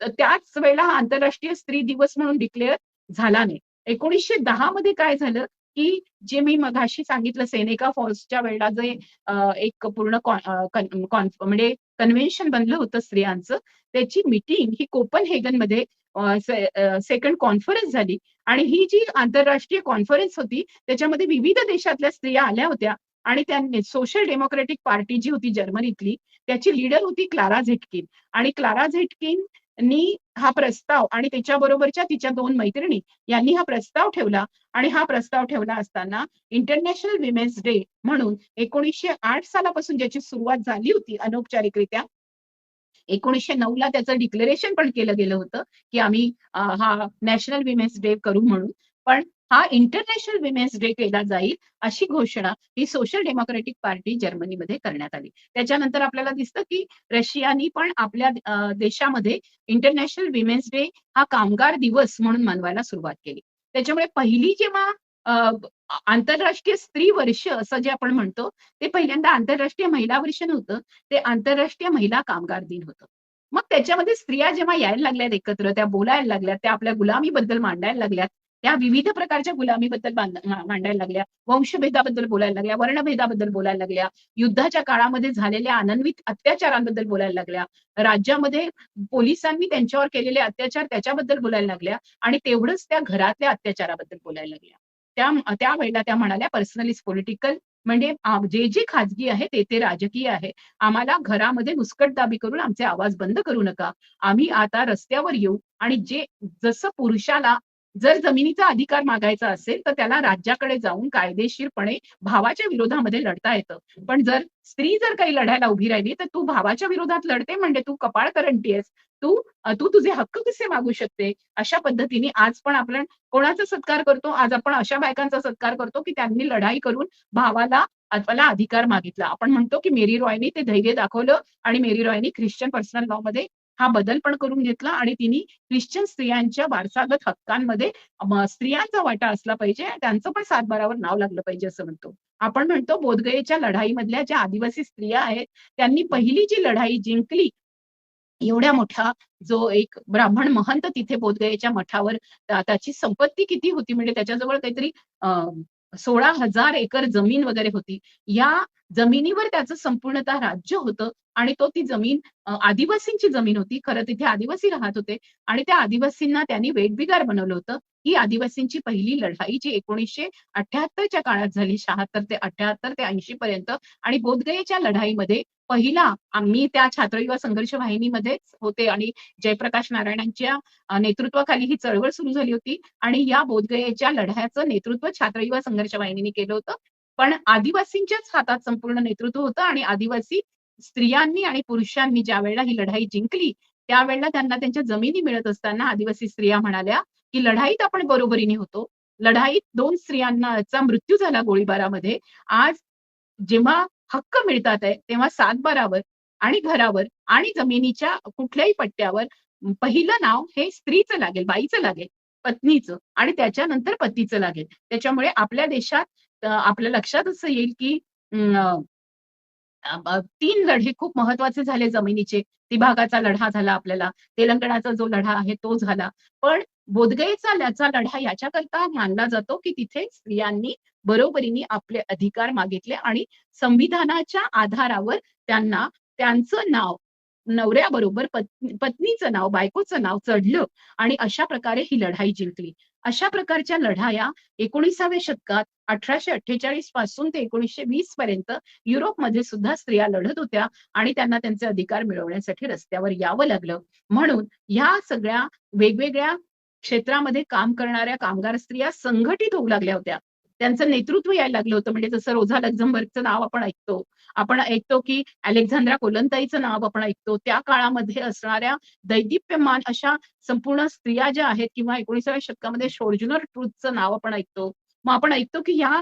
त्याच वेळेला हा आंतरराष्ट्रीय स्त्री दिवस म्हणून डिक्लेअर झाला नाही. 1910 मध्ये काय झालं, की जे मी मघाशी सांगितलं सेनेका फॉल्सच्या वेळेला जे एक पूर्ण म्हणजे कन्व्हेन्शन बनलं होतं स्त्रियांचं, त्याची मीटिंग ही कोपनहेगनमध्ये सेकंड कॉन्फरन्स झाली आणि ही जी आंतरराष्ट्रीय कॉन्फरन्स होती, त्याच्यामध्ये विविध देशातल्या स्त्रिया आल्या होत्या आणि त्यांनी सोशल डेमोक्रॅटिक पार्टी जी होती जर्मनीतली, त्याची लीडर होती क्लारा झेटकिन आणि क्लारा झेटकिननी हा प्रस्ताव आणि त्याच्याबरोबरच्या तिच्या 2 मैत्रिणी यांनी हा प्रस्ताव ठेवला आणि हा प्रस्ताव ठेवला असताना इंटरनॅशनल विमेन्स डे म्हणून 1908 सालापासून ज्याची सुरुवात झाली होती अनौपचारिकरित्या, 1909 ला त्याचं डिक्लेरेशन पण केलं गेलं होतं, की आम्ही हा नॅशनल विमेन्स डे करू म्हणून. पण हा इंटरनॅशनल विमेन्स डे केला जाईल, अशी घोषणा ही सोशल डेमोक्रॅटिक पार्टी जर्मनीमध्ये करण्यात आली. त्याच्यानंतर आपल्याला दिसतं, की रशियानी पण आपल्या देशामध्ये इंटरनॅशनल विमेन्स डे हा कामगार दिवस म्हणून मनवायला सुरुवात केली. त्याच्यामुळे पहिली जेव्हा आंतरराष्ट्रीय स्त्री वर्ष असं जे आपण म्हणतो, ते पहिल्यांदा आंतरराष्ट्रीय महिला वर्ष नव्हतं, ते आंतरराष्ट्रीय महिला कामगार दिन होतं. मग त्याच्यामध्ये स्त्रिया जेव्हा यायला लागल्यात एकत्र, त्या बोलायला लागल्यात, त्या आपल्या गुलामीबद्दल मांडायला लागल्यात, त्या विविध प्रकारच्या गुलामीबद्दल मांडायला लागल्या, वंशभेदाबद्दल बोलायला लागल्या, वर्णभेदाबद्दल बोलायला लागल्या, युद्धाच्या काळामध्ये झालेल्या अनन्वित अत्याचारांबद्दल बोलायला लागल्या, राज्यामध्ये पोलिसांनी त्यांच्यावर केलेले अत्याचार त्याच्याबद्दल बोलायला लागल्या आणि तेवढंच त्या घरातल्या अत्याचाराबद्दल बोलायला लागल्या. त्यावेळेला त्या म्हणाल्या पर्सनल इज पॉलिटिकल, म्हणजे जे जे खाजगी आहे ते ते राजकीय आहे. आम्हाला घरामध्ये मुस्कटदाबी करून आमचे आवाज बंद करू नका. आम्ही आता रस्त्यावर येऊ आणि जसं पुरुषाला जर जमिनीचा अधिकार मागायचा असेल तर त्याला राज्याकडे जाऊन कायदेशीरपणे भावाच्या विरोधामध्ये लढता येतं. पण स्त्री जर काही लढायला उभी राहिली तर तू भावाच्या विरोधात लढते म्हणजे तू कपाळकरंटी आहेस. तू तू तुझे हक्क कसे मागू शकते? अशा पद्धतीने आज पण आपण कोणाचा सत्कार करतो? आज आपण अशा बायकांचा सत्कार करतो की त्यांनी लढाई करून भावाला आपला अधिकार मागितला. आपण म्हणतो की मेरी रॉयनी ते धैर्य दाखवलं आणि मेरी रॉयनी ख्रिश्चन पर्सनल लॉ मध्ये हा बदल पण करून घेतला आणि तिने ख्रिश्चन स्त्रियांच्या वारसागत हक्कांमध्ये स्त्रियांचा वाटा असला पाहिजे, त्यांचं पण सातबारावर नाव लागलं पाहिजे असं म्हणतो. आपण म्हणतो बोधगयेच्या लढाईमधल्या ज्या आदिवासी स्त्रिया आहेत, त्यांनी पहिली जी लढाई जिंकली, एवढ्या मोठा जो एक ब्राह्मण महंत तिथे बोधगयेच्या मठावर, त्याची संपत्ती किती होती म्हणजे त्याच्याजवळ काहीतरी 16,000 एकर जमीन वगैरे होती. या जमिनीवर त्याचं संपूर्णतः राज्य होतं आणि ती जमीन आदिवासींची जमीन होती. खरं तिथे आदिवासी राहत होते आणि त्या आदिवासींना त्यांनी वेठबिगार बनवलं होतं. ही आदिवासींची पहिली लढाई जी 1978च्या काळात झाली, 76 ते 78 ते 80 पर्यंत. आणि बोधगयेच्या लढाईमध्ये पहिला आम्ही त्या छात्रयुवा संघर्ष वाहिनीमध्येच होते आणि जयप्रकाश नारायणांच्या नेतृत्वाखाली ही चळवळ सुरू झाली होती आणि या बोधगयेच्या लढ्याचं नेतृत्व छात्रयुवा संघर्ष वाहिनीने केलं होतं. पण आदिवासींच्याच हातात संपूर्ण नेतृत्व होतं आणि आदिवासी स्त्रियांनी आणि पुरुषांनी ज्या वेळेला ही लढाई जिंकली, त्यावेळेला त्यांना त्यांच्या जमिनी मिळत असताना आदिवासी स्त्रिया म्हणाल्या की लढाईत आपण बरोबरीने होतो. लढाईत 2 स्त्रियांचा मृत्यू झाला गोळीबारामध्ये. आज जेव्हा हक्क मिळतात आहे, तेव्हा सातबारावर आणि घरावर आणि जमिनीच्या कुठल्याही पट्ट्यावर पहिलं नाव हे स्त्रीचं लागेल, बाईचं लागेल, पत्नीचं आणि त्याच्यानंतर पतीचं लागेल. त्याच्यामुळे आपल्या देशात आपल्या लक्षात असं येईल की 3 लढे खूप महत्वाचे झाले जमिनीचे. विभागाचा लढा झाला आपल्याला. तेलंगणाचा जो लढा आहे तो झाला. पण बोधगयेचा लढा याच्याकरता मानला जातो की तिथे स्त्रियांनी बरोबरीने आपले अधिकार मागितले आणि संविधानाच्या आधारावर त्यांना त्यांचं नाव नवऱ्याबरोबर पत्नीचं नाव, बायकोचं नाव चढलं आणि अशा प्रकारे ही लढाई जिंकली. अशा प्रकारच्या लढाया 19व्या शतकात 1848 पासून ते 1920 पर्यंत युरोपमध्ये सुद्धा स्त्रिया लढत होत्या आणि त्यांना त्यांचे अधिकार मिळवण्यासाठी रस्त्यावर यावं लागलं. म्हणून ह्या सगळ्या वेगवेगळ्या क्षेत्रामध्ये काम करणाऱ्या कामगार स्त्रिया संघटित होऊ लागल्या होत्या. त्यांचं नेतृत्व यायला लागलं होतं. म्हणजे जसं रोझा लक्झमबर्गचं नाव आपण ऐकतो. आपण ऐकतो की अलेक्झांद्रा कोलंताईचं नाव आपण ऐकतो. त्या काळामध्ये असणाऱ्या दैदिप्यमान अशा संपूर्ण स्त्रिया ज्या आहेत किंवा 19व्या शतकामध्ये शोर्जुनर ट्रूथचं नाव आपण ऐकतो. मग आपण ऐकतो की ह्या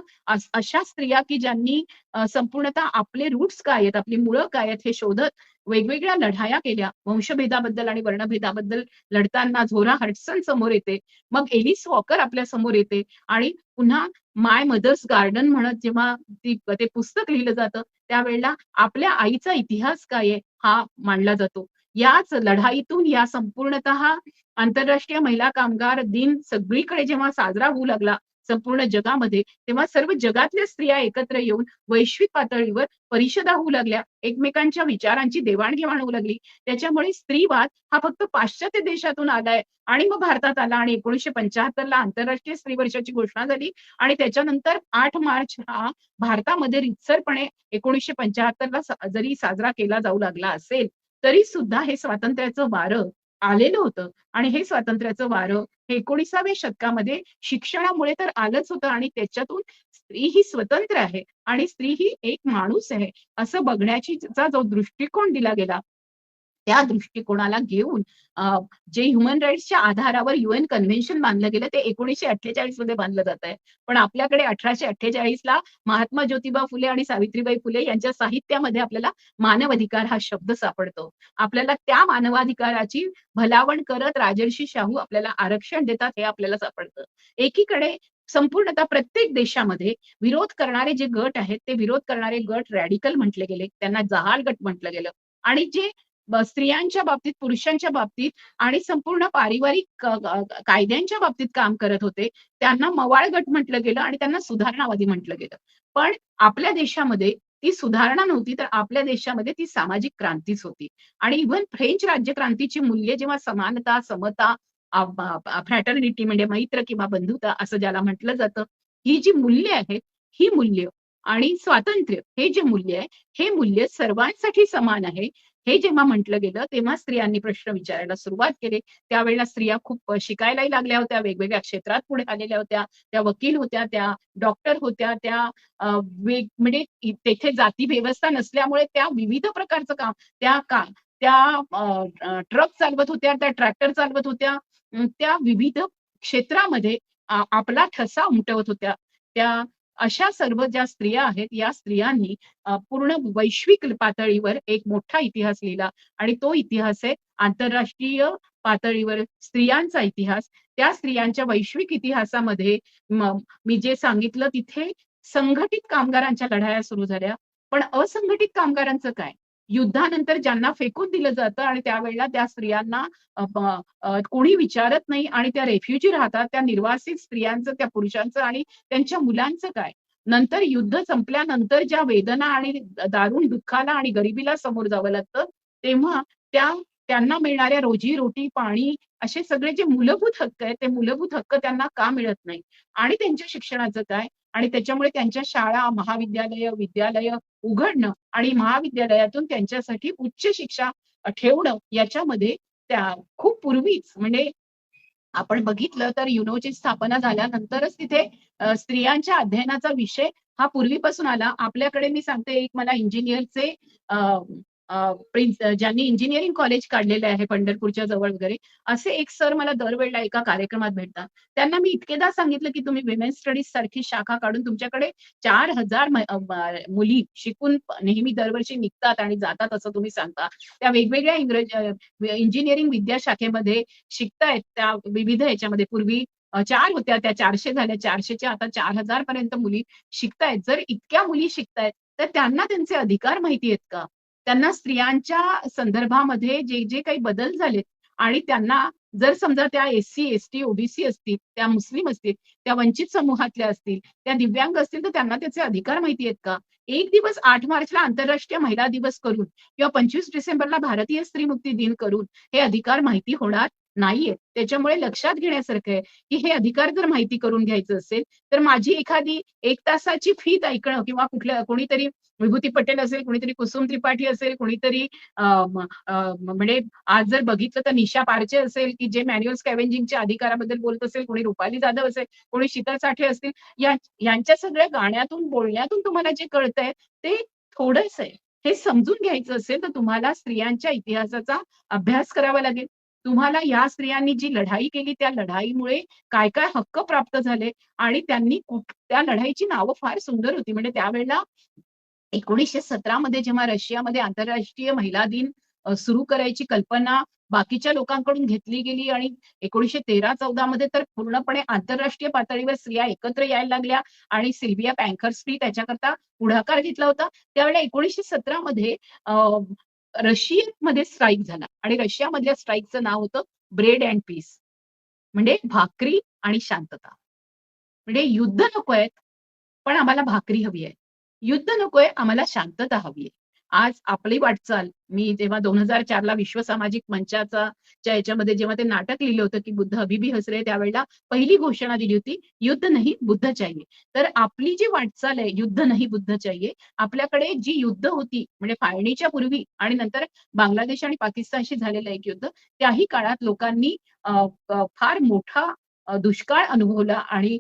अशा स्त्रिया की ज्यांनी संपूर्णतः आपले रूट्स काय आहेत, आपली मुळं काय आहेत हे शोधत वेगवेगळ्या लढाया केल्या. वंशभेदाबद्दल आणि वर्णभेदाबद्दल लढताना झोरा हडसन समोर येते. मग एलिस वॉकर आपल्या समोर येते आणि पुन्हा माय मदर्स गार्डन म्हणत जेव्हा ते पुस्तक लिहिलं जातं, त्यावेळेला आपल्या आईचा इतिहास काय आहे हा मांडला जातो. याच लढाईतून या संपूर्णतः आंतरराष्ट्रीय महिला कामगार दिन सगळीकडे जेव्हा साजरा होऊ लागला संपूर्ण जगामध्ये, तेव्हा सर्व जगातल्या स्त्रिया एकत्र येऊन वैश्विक पातळीवर परिषदा होऊ लागल्या, एकमेकांच्या विचारांची देवाणघेवाण होऊ लागली. त्याच्यामुळे स्त्रीवाद हा फक्त पाश्चात्य देशातून आलाय आणि मग भारतात आला आणि 1975 ला आंतरराष्ट्रीय स्त्री वर्षाची घोषणा झाली आणि त्याच्यानंतर 8 मार्च हा भारतामध्ये रितसरपणे 1975 ला जरी साजरा केला जाऊ लागला असेल, तरी सुद्धा हे स्वातंत्र्याचं वारं आलेलं होतं आणि हे स्वातंत्र्याचं वारं हे 19व्या शतकामध्ये शिक्षणामुळे तर आलंच होतं आणि त्याच्यातून स्त्री ही स्वतंत्र आहे आणि स्त्री ही एक माणूस आहे असं बघण्याचा जो दृष्टिकोन दिला गेला, त्या दृष्टिकोनाला घेऊन जे ह्युमन राईट्सच्या आधारावर UN कन्व्हेन्शन बांधलं गेलं ते 1948 मध्ये बांधलं जात आहे. पण आपल्याकडे 1848 ला महात्मा ज्योतिबा फुले आणि सावित्रीबाई फुले यांच्या साहित्यामध्ये आपल्याला मानवाधिकार हा शब्द सापडतो. आपल्याला त्या मानवाधिकाराची भलावण करत राजर्षी शाहू आपल्याला आरक्षण देतात हे आपल्याला सापडतं. एकीकडे संपूर्णतः प्रत्येक देशामध्ये विरोध करणारे जे गट आहेत, ते विरोध करणारे गट रॅडिकल म्हटले गेले. त्यांना जहाल गट म्हटलं गेलं आणि जे स्त्रियांच्या बाबतीत, पुरुषांच्या बाबतीत आणि संपूर्ण पारिवारिक कायद्यांच्या बाबतीत काम करत होते, त्यांना मवाळ गट म्हटलं गेलं आणि त्यांना सुधारणावादी म्हटलं गेलं. पण आपल्या देशामध्ये ती सुधारणा नव्हती, तर आपल्या देशामध्ये ती सामाजिक क्रांतीच होती. आणि इव्हन फ्रेंच राज्यक्रांतीची मूल्ये जेव्हा समानता, समता, फ्रॅटर्निटी म्हणजे मैत्र किंवा बंधुता असं ज्याला म्हटलं जातं, ही जी मूल्य आहेत, ही मूल्य आणि स्वातंत्र्य हे जे मूल्य आहे, हे मूल्य सर्वांसाठी समान आहे. हे जेव्हा म्हटलं गेलं, तेव्हा स्त्रियांनी प्रश्न विचारायला सुरुवात केली. त्यावेळेला स्त्रिया खूप शिकायलाही लागल्या होत्या, वेगवेगळ्या क्षेत्रात पुढे आलेल्या होत्या. त्या वकील होत्या, त्या डॉक्टर होत्या, त्या म्हणजे तेथे जाती व्यवस्था नसल्यामुळे त्या विविध प्रकारचं काम त्या का त्या ट्रक चालवत होत्या, त्या ट्रॅक्टर चालवत होत्या, त्या विविध क्षेत्रामध्ये आपला ठसा उमटवत होत्या. त्या अशा सर्व ज्या स्त्रिया आहेत, या स्त्रियांनी पूर्ण वैश्विक पातळीवर एक मोठा इतिहास लिहिला आणि तो इतिहास आहे आंतरराष्ट्रीय पातळीवर स्त्रियांचा इतिहास. त्या स्त्रियांच्या वैश्विक इतिहासामध्ये मी जे सांगितलं तिथे संघटित कामगारांच्या लढाया सुरू झाल्या. पण असंघटित कामगारांचं काय? युद्धानंतर ज्यांना फेकून दिलं जातं आणि त्यावेळेला त्या स्त्रियांना कोणी विचारत नाही आणि त्या रेफ्युजी राहतात. त्या निर्वासित स्त्रियांचं, त्या पुरुषांचं आणि त्यांच्या मुलांचं काय? नंतर युद्ध संपल्यानंतर ज्या वेदना आणि दारुण दुःखाला आणि गरिबीला समोर जावं लागतं, तेव्हा त्यांना मिळणाऱ्या रोजी-रोटी, पाणी असे सगळे जे मूलभूत हक्क आहेत, ते मूलभूत हक्क त्यांना का मिळत नाही? आणि त्यांच्या शिक्षणाचं काय? आणि त्याच्यामुळे त्यांच्या शाळा, महाविद्यालय, विद्यालय उघडणं आणि महाविद्यालयातून त्यांच्यासाठी उच्च शिक्षा ठेवणं याच्यामध्ये त्या खूप पूर्वीच म्हणजे आपण बघितलं तर युनोची स्थापना झाल्यानंतरच तिथे स्त्रियांच्या अध्ययनाचा विषय हा पूर्वीपासून आला. आपल्याकडे मी सांगते एक मला इंजिनिअरचे ज्यांनी इंजिनिअरिंग कॉलेज काढलेले आहे पंढरपूरच्या जवळ वगैरे, असे एक सर मला दरवेळेला एका कार्यक्रमात भेटतात. त्यांना मी इतकेदा सांगितलं, की तुम्ही विमेन्स स्टडीज सारखी शाखा काढून तुमच्याकडे 4,000 मुली शिकून नेहमी दरवर्षी निघतात आणि जातात असं तुम्ही सांगता. त्या वेगवेगळ्या इंजिनिअरिंग विद्याशाखेमध्ये शिकतायत त्या विविध ह्याच्यामध्ये. पूर्वी 4 होत्या, त्या 400 झाल्या. 400च्या आता 4,000 पर्यंत मुली शिकतायत. जर इतक्या मुली शिकतायत, तर त्यांना त्यांचे अधिकार माहिती आहेत का? त्यांना स्त्रियांच्या संदर्भामध्ये जे काही बदल झालेत आणि त्यांना जर समजा त्या एस-सी, एस-टी, ओबीसी असतील, त्या मुस्लिम असतील, त्या वंचित समूहातल्या असतील, त्या दिव्यांग असतील, तर त्यांना त्याचे अधिकार माहिती आहेत का? एक दिवस 8 मार्चला आंतरराष्ट्रीय महिला दिवस करून किंवा 25 डिसेंबरला भारतीय स्त्री मुक्ती दिन करून हे अधिकार माहिती होणार नाहीये. त्याच्यामुळे लक्षात घेण्यासारखं आहे, की हे अधिकार जर माहिती करून घ्यायचं असेल, तर माझी एखादी 1 तासाची फीत ऐकणं किंवा कुठल्या कोणीतरी विभूती पटेल असेल, कोणीतरी कुसुम त्रिपाठी असेल, कोणीतरी म्हणजे आज जर बघितलं तर निशा पारचे असेल, की जे मॅन्युअल स्कॅव्हेंजिंगच्या अधिकाराबद्दल बोलत असेल, कोणी रुपाली जाधव असेल, कोणी शीतल साठे असतील, यांच्या सगळ्या गाण्यातून, बोलण्यातून तुम्हाला जे कळतंय ते थोडंच आहे. हे समजून घ्यायचं असेल, तर तुम्हाला स्त्रियांच्या इतिहासाचा अभ्यास करावा लागेल. तुम्हाला या स्त्रियांनी जी लढाई केली, त्या लढाईमुळे काय-काय हक्क प्राप्त झाले आणि त्यांनी त्या लढाईची नावं फार सुंदर होती. म्हणजे त्यावेळेला 1917 मध्ये जेव्हा रशियामध्ये आंतरराष्ट्रीय महिला दिन सुरू करायची कल्पना बाकीच्या लोकांकडून घेतली गेली आणि 1913-14 मध्ये तर पूर्णपणे आंतरराष्ट्रीय पातळीवर स्त्रिया एकत्र यायला लागल्या आणि सिल्व्हिया पँखर्सनी त्याच्याकरता पुढाकार घेतला होता. त्यावेळेला 1917 मध्ये रशियामध्ये स्ट्राईक झाला आणि रशियामधल्या स्ट्राईकचं नाव होतं ब्रेड अँड पीस म्हणजे भाकरी आणि शांतता. म्हणजे युद्ध नकोय, पण आम्हाला भाकरी हवी आहे. युद्ध नकोय, आम्हाला शांतता हवी आहे. आज आपली वाटचाल मी जेव्हा 2004 ला विश्व सामाजिक मंचाचा याच्यामध्ये जेव्हा ते नाटक लिहिलं होतं, की बुद्ध अभी भी हस रहे त्यावेळेला पहिली घोषणा दिली होती, युद्ध नाही बुद्ध चाहिए. तर आपली जी वाटचाल आहे, युद्ध नाही बुद्ध चाहिए. आपल्याकडे जी युद्ध होती म्हणजे फाळणीच्या पूर्वी आणि नंतर बांगलादेश आणि पाकिस्तानशी झालेलं एक युद्ध, त्याही काळात लोकांनी फार मोठा दुष्काळ अनुभवला आणि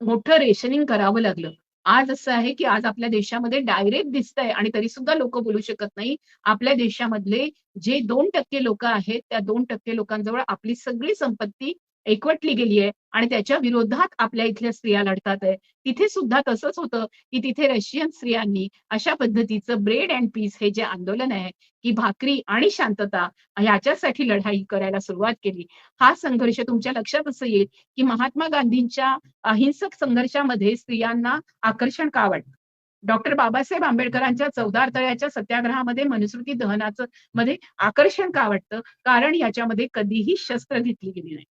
मोठं रेशनिंग करावं लागलं. आज असं आहे, की आज आपल्या देशामध्ये डायरेक्ट दिसतंय आणि तरी सुद्धा लोकं बोलू शकत नाही. आपल्या देशामधले जे 2% लोकं आहेत, त्या 2% लोकांजवळ आपली सगळी संपत्ती एकवटली गेली आहे आणि त्याच्या विरोधात आपल्या इथल्या स्त्रिया लढतात आहे. तिथे सुद्धा तसंच होतं, की तिथे रशियन स्त्रियांनी अशा पद्धतीचं ब्रेड अँड पीस हे जे आंदोलन आहे, की भाकरी आणि शांतता ह्याच्यासाठी लढाई करायला सुरुवात केली. हा संघर्ष तुमच्या लक्षात असं येईल, की महात्मा गांधींच्या अहिंसक संघर्षामध्ये स्त्रियांना आकर्षण का वाटतं? डॉक्टर बाबासाहेब आंबेडकरांच्या 14 तळ्याच्या सत्याग्रहामध्ये मनुस्मृती दहनाचं मध्ये आकर्षण का वाटतं? कारण याच्यामध्ये कधीही शस्त्र घेतली गेली नाही.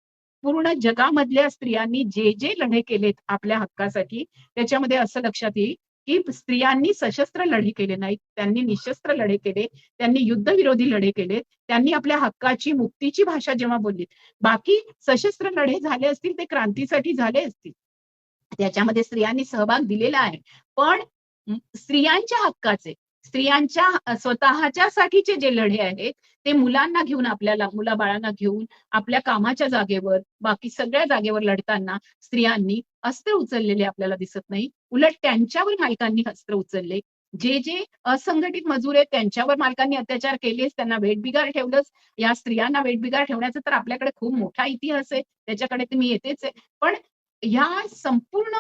पूर्ण जगामधल्या स्त्रियांनी जे लढे केलेत आपल्या हक्कासाठी, त्याच्यामध्ये असं लक्षात येईल, की स्त्रियांनी सशस्त्र लढे केले नाहीत. त्यांनी निशस्त्र लढे केले. त्यांनी युद्धविरोधी लढे केले. त्यांनी आपल्या हक्काची, मुक्तीची भाषा जेव्हा बोललीत. बाकी सशस्त्र लढे झाले असतील, ते क्रांतीसाठी झाले असतील. त्याच्यामध्ये स्त्रियांनी सहभाग दिलेला आहे. पण स्त्रियांच्या हक्काचे, स्त्रियांच्या स्वतःच्यासाठीचे जे लढे आहेत, ते मुलांना घेऊन आपल्याला मुलाबाळांना घेऊन आपल्या कामाच्या जागेवर, बाकी सगळ्या जागेवर लढताना स्त्रियांनी अस्त्र उचललेले आपल्याला दिसत नाही. उलट त्यांच्यावर मालकांनी अस्त्र उचलले. जे असंघटित मजूर आहेत त्यांच्यावर मालकांनी अत्याचार केलेच, त्यांना वेठबिगार ठेवलंच. या स्त्रियांना वेठबिगार ठेवण्याचा तर आपल्याकडे खूप मोठा इतिहास आहे. त्याच्याकडे तर मी येतेच आहे. पण ह्या संपूर्ण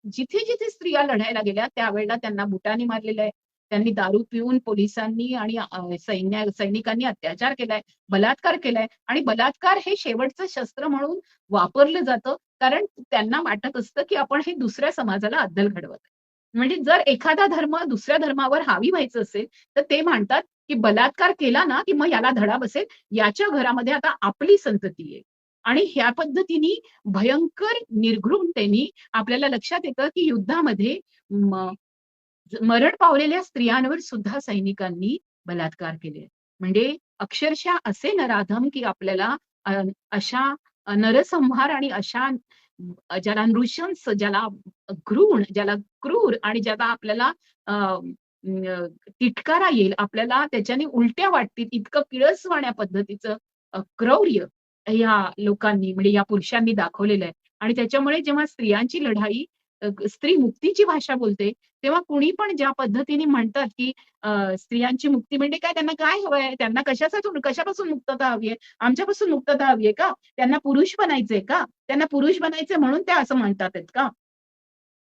जिथे-जिथे स्त्रिया लढायला गेल्या त्यावेळेला त्यांना बुटाने मारलेलं आहे. त्यांनी दारू पिऊन पोलिसांनी आणि सैनिकांनी अत्याचार केलाय, बलात्कार केलाय आणि बलात्कार हे शेवटचं शस्त्र म्हणून वापरलं जातं. कारण त्यांना वाटत असतं, की आपण हे दुसऱ्या समाजाला अद्दल घडवत आहे. म्हणजे जर एखादा धर्म दुसऱ्या धर्मावर हावी व्हायचं असेल, तर ते म्हणतात, की बलात्कार केला ना, की मग याला धडा बसेल. याच्या घरामध्ये आता आपली संतती आहे. आणि ह्या पद्धतीने भयंकर निर्घृणतेने आपल्याला लक्षात येतं, की युद्धामध्ये म मरण पावलेल्या स्त्रियांवर सुद्धा सैनिकांनी बलात्कार केले. म्हणजे अक्षरशः असे नराधम, की आपल्याला अ, अशा नरसंहार आणि अशा ज्याला नृशंस, ज्याला घृण, ज्याला क्रूर आणि ज्याला आपल्याला तिटकारा येईल, आपल्याला त्याच्याने उलट्या वाटतील इतकं किळसवाण्या पद्धतीचं क्रौर्य ह्या लोकांनी म्हणजे या पुरुषांनी दाखवलेलं आहे. आणि त्याच्यामुळे जेव्हा स्त्रियांची लढाई स्त्री मुक्तीची भाषा बोलते, तेव्हा कुणी पण ज्या पद्धतीने म्हणतात, की स्त्रियांची मुक्ती म्हणजे काय? त्यांना काय हवंय? त्यांना कशापासून मुक्तता हवी आहे? आमच्यापासून मुक्तता हवी आहे का? त्यांना पुरुष बनायचंय का? त्यांना पुरुष बनायचंय म्हणून त्या असं म्हणतात आहेत का?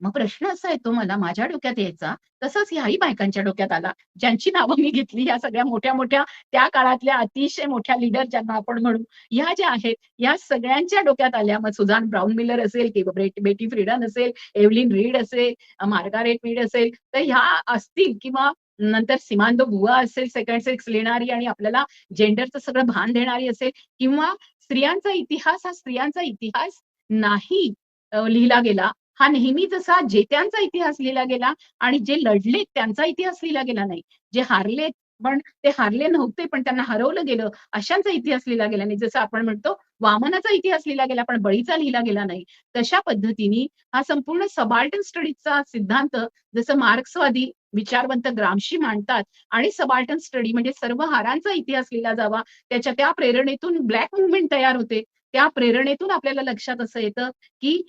मग प्रश्न असा येतो मला माझ्या डोक्यात यायचा, तसंच ह्याही बायकांच्या डोक्यात आला, ज्यांची नावं मी घेतली ह्या सगळ्या मोठ्या-मोठ्या त्या काळातल्या अतिशय मोठ्या लीडर ज्यांना आपण म्हणू, ह्या ज्या आहेत, या सगळ्यांच्या डोक्यात आल्या. मग सुझान ब्राउन मिलर असेल किंवा बेटी फ्रीडन असेल, एव्हलिन रीड असेल, मार्गारेट मीड असेल, तर ह्या असतील किंवा नंतर सिमांदो बुआ असेल, सेकंड सेक्स लिहिणारी आणि आपल्याला जेंडरचं सगळं भान देणारी असेल किंवा स्त्रियांचा इतिहास हा स्त्रियांचा इतिहास नाही लिहिला गेला. हा नेहमी जसा जेत्यांचा इतिहास लिहिला गेला आणि जे लढले त्यांचा इतिहास लिहिला गेला नाही. जे हारले पण ते हारले नव्हते, पण त्यांना हरवलं गेलं, अशांचा इतिहास लिहिला गेला नाही. जसं आपण म्हणतो वामनाचा इतिहास लिहिला गेला, पण बळीचा लिहिला गेला नाही. तशा पद्धतीने हा संपूर्ण सबाल्टर्न स्टडीजचा सिद्धांत जसं मार्क्सवादी विचारवंत ग्रामशी मांडतात आणि सबाल्टर्न स्टडी म्हणजे सर्व हारांचा इतिहास लिहिला जावा. त्या प्रेरणेतून ब्लॅक मूव्हमेंट तयार होते. त्या प्रेरणेतून आपल्याला लक्षात असं येतं, की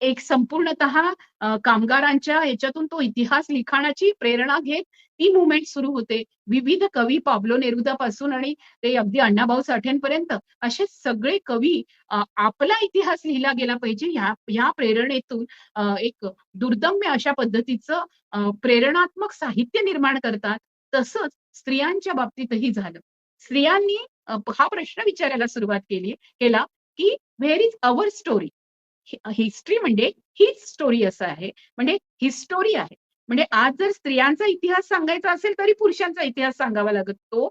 एक संपूर्णतः कामगारांच्या ह्याच्यातून तो इतिहास लिखाणाची प्रेरणा घेत ती मूव्हमेंट सुरू होते. विविध कवी पाब्लो नेरुदापासून आणि ते अगदी अण्णाभाऊ साठेंपर्यंत असे सगळे कवी आपला इतिहास लिहिला गेला पाहिजे ह्या प्रेरणेतून एक दुर्दम्य अशा पद्धतीचं प्रेरणात्मक साहित्य निर्माण करतात. तसंच स्त्रियांच्या बाबतीतही झालं. स्त्रियांनी हा प्रश्न विचारायला सुरुवात केला, की where is our story? History म्हणजे हीच स्टोरी असं आहे. म्हणजे हिस्टोरी आहे. म्हणजे आज जर स्त्रियांचा इतिहास सांगायचा असेल, तरी पुरुषांचा इतिहास सांगावा लागतो.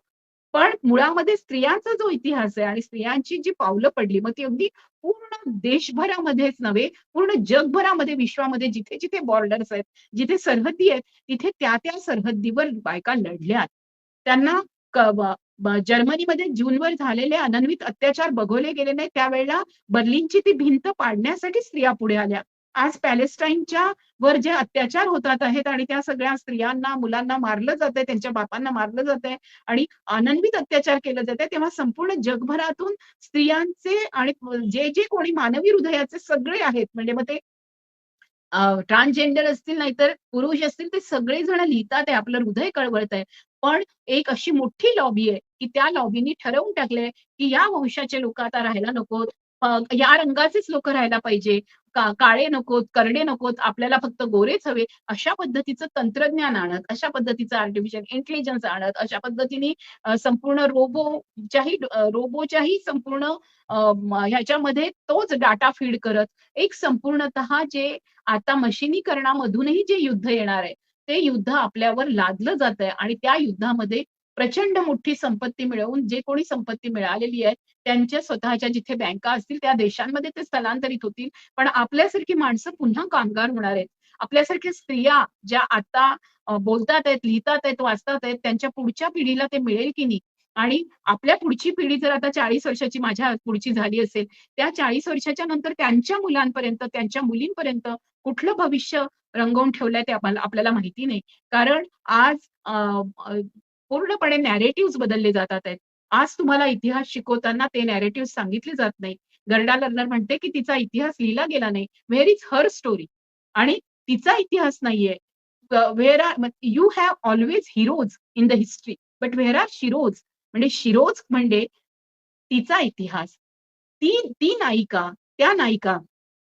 पण मुळामध्ये स्त्रियांचा जो इतिहास आहे आणि स्त्रियांची जी पावलं पडली, मग ती अगदी पूर्ण देशभरामध्येच नव्हे, पूर्ण जगभरामध्ये, विश्वामध्ये जिथे-जिथे बॉर्डर्स आहेत, जिथे सरहद्दी आहेत, तिथे त्या सरहद्दीवर बायका लढल्यात. त्यांना क ब ब जर्मनीमध्ये ज्यूंवर झालेले अनन्वित अत्याचार बघवले गेले नाहीत. त्यावेळेला बर्लिनची ती भिंत पाडण्यासाठी स्त्रिया पुढे आल्या. आज पॅलेस्टाईनच्या वर जे अत्याचार होतात आहेत आणि त्या सगळ्या स्त्रियांना, मुलांना मारलं जातंय, त्यांच्या बापांना मारलं जातंय आणि अनन्वित अत्याचार केलं जातंय, तेव्हा संपूर्ण जगभरातून स्त्रियांचे आणि जे कोणी मानवी हृदयाचे सगळे आहेत, म्हणजे मग ते ट्रान्सजेंडर असतील नाहीतर पुरुष असतील, ते सगळेजण लिहितात आहे. आपलं हृदय कळवळतंय. पण एक अशी मोठी लॉबी आहे, की त्या लॉबीनी ठरवून टाकलंय, की या वंशाचे लोकं आता राहायला नकोत. या रंगाचेच लोकं राहायला पाहिजे. काळे नकोत, करडे नकोत, आपल्याला फक्त गोरेच हवे. अशा पद्धतीचं तंत्रज्ञान आणत, अशा पद्धतीचं आर्टिफिशियल इंटेलिजन्स आणत, अशा पद्धतीने संपूर्ण रोबोच्याही संपूर्ण ह्याच्यामध्ये तोच डाटा फीड करत एक संपूर्णतः जे आता मशिनीकरणामधूनही जे युद्ध येणार आहे, ते युद्ध आपल्यावर लादलं जातंय आणि त्या युद्धामध्ये प्रचंड मोठी संपत्ती मिळवून जे कोणी संपत्ती मिळालेली आहे, त्यांच्या स्वतःच्या जिथे बँका असतील त्या देशांमध्ये ते स्थलांतरित होतील. पण आपल्यासारखी माणसं पुन्हा कामगार होणार आहेत. आपल्यासारख्या स्त्रिया ज्या आता बोलतात आहेत, लिहितात आहेत, वाचतात आहेत, त्यांच्या पुढच्या पिढीला ते मिळेल की नाही? आणि आपल्या पुढची पिढी जर आता 40 वर्षाची माझ्या पुढची झाली असेल, त्या 40 वर्षाच्या नंतर त्यांच्या मुलांपर्यंत, त्यांच्या मुलींपर्यंत कुठलं भविष्य रंगवून ठेवलंय ते आपल्याला माहिती नाही. कारण आज अ, अ, पूर्णपणे नॅरेटिव्हज बदलले जातात आहेत. आज तुम्हाला इतिहास शिकवताना ते नॅरेटिव्हज सांगितले जात नाही. गर्डा लर्नर म्हणते, की तिचा इतिहास लिहिला गेला नाही. Where is her story? आणि तिचा इतिहास नाहीये. Where are you have always heroes in the history, but where are sheroes? म्हणजे शिरोज म्हणजे तिचा इतिहास. ती ती नायिका, त्या नायिका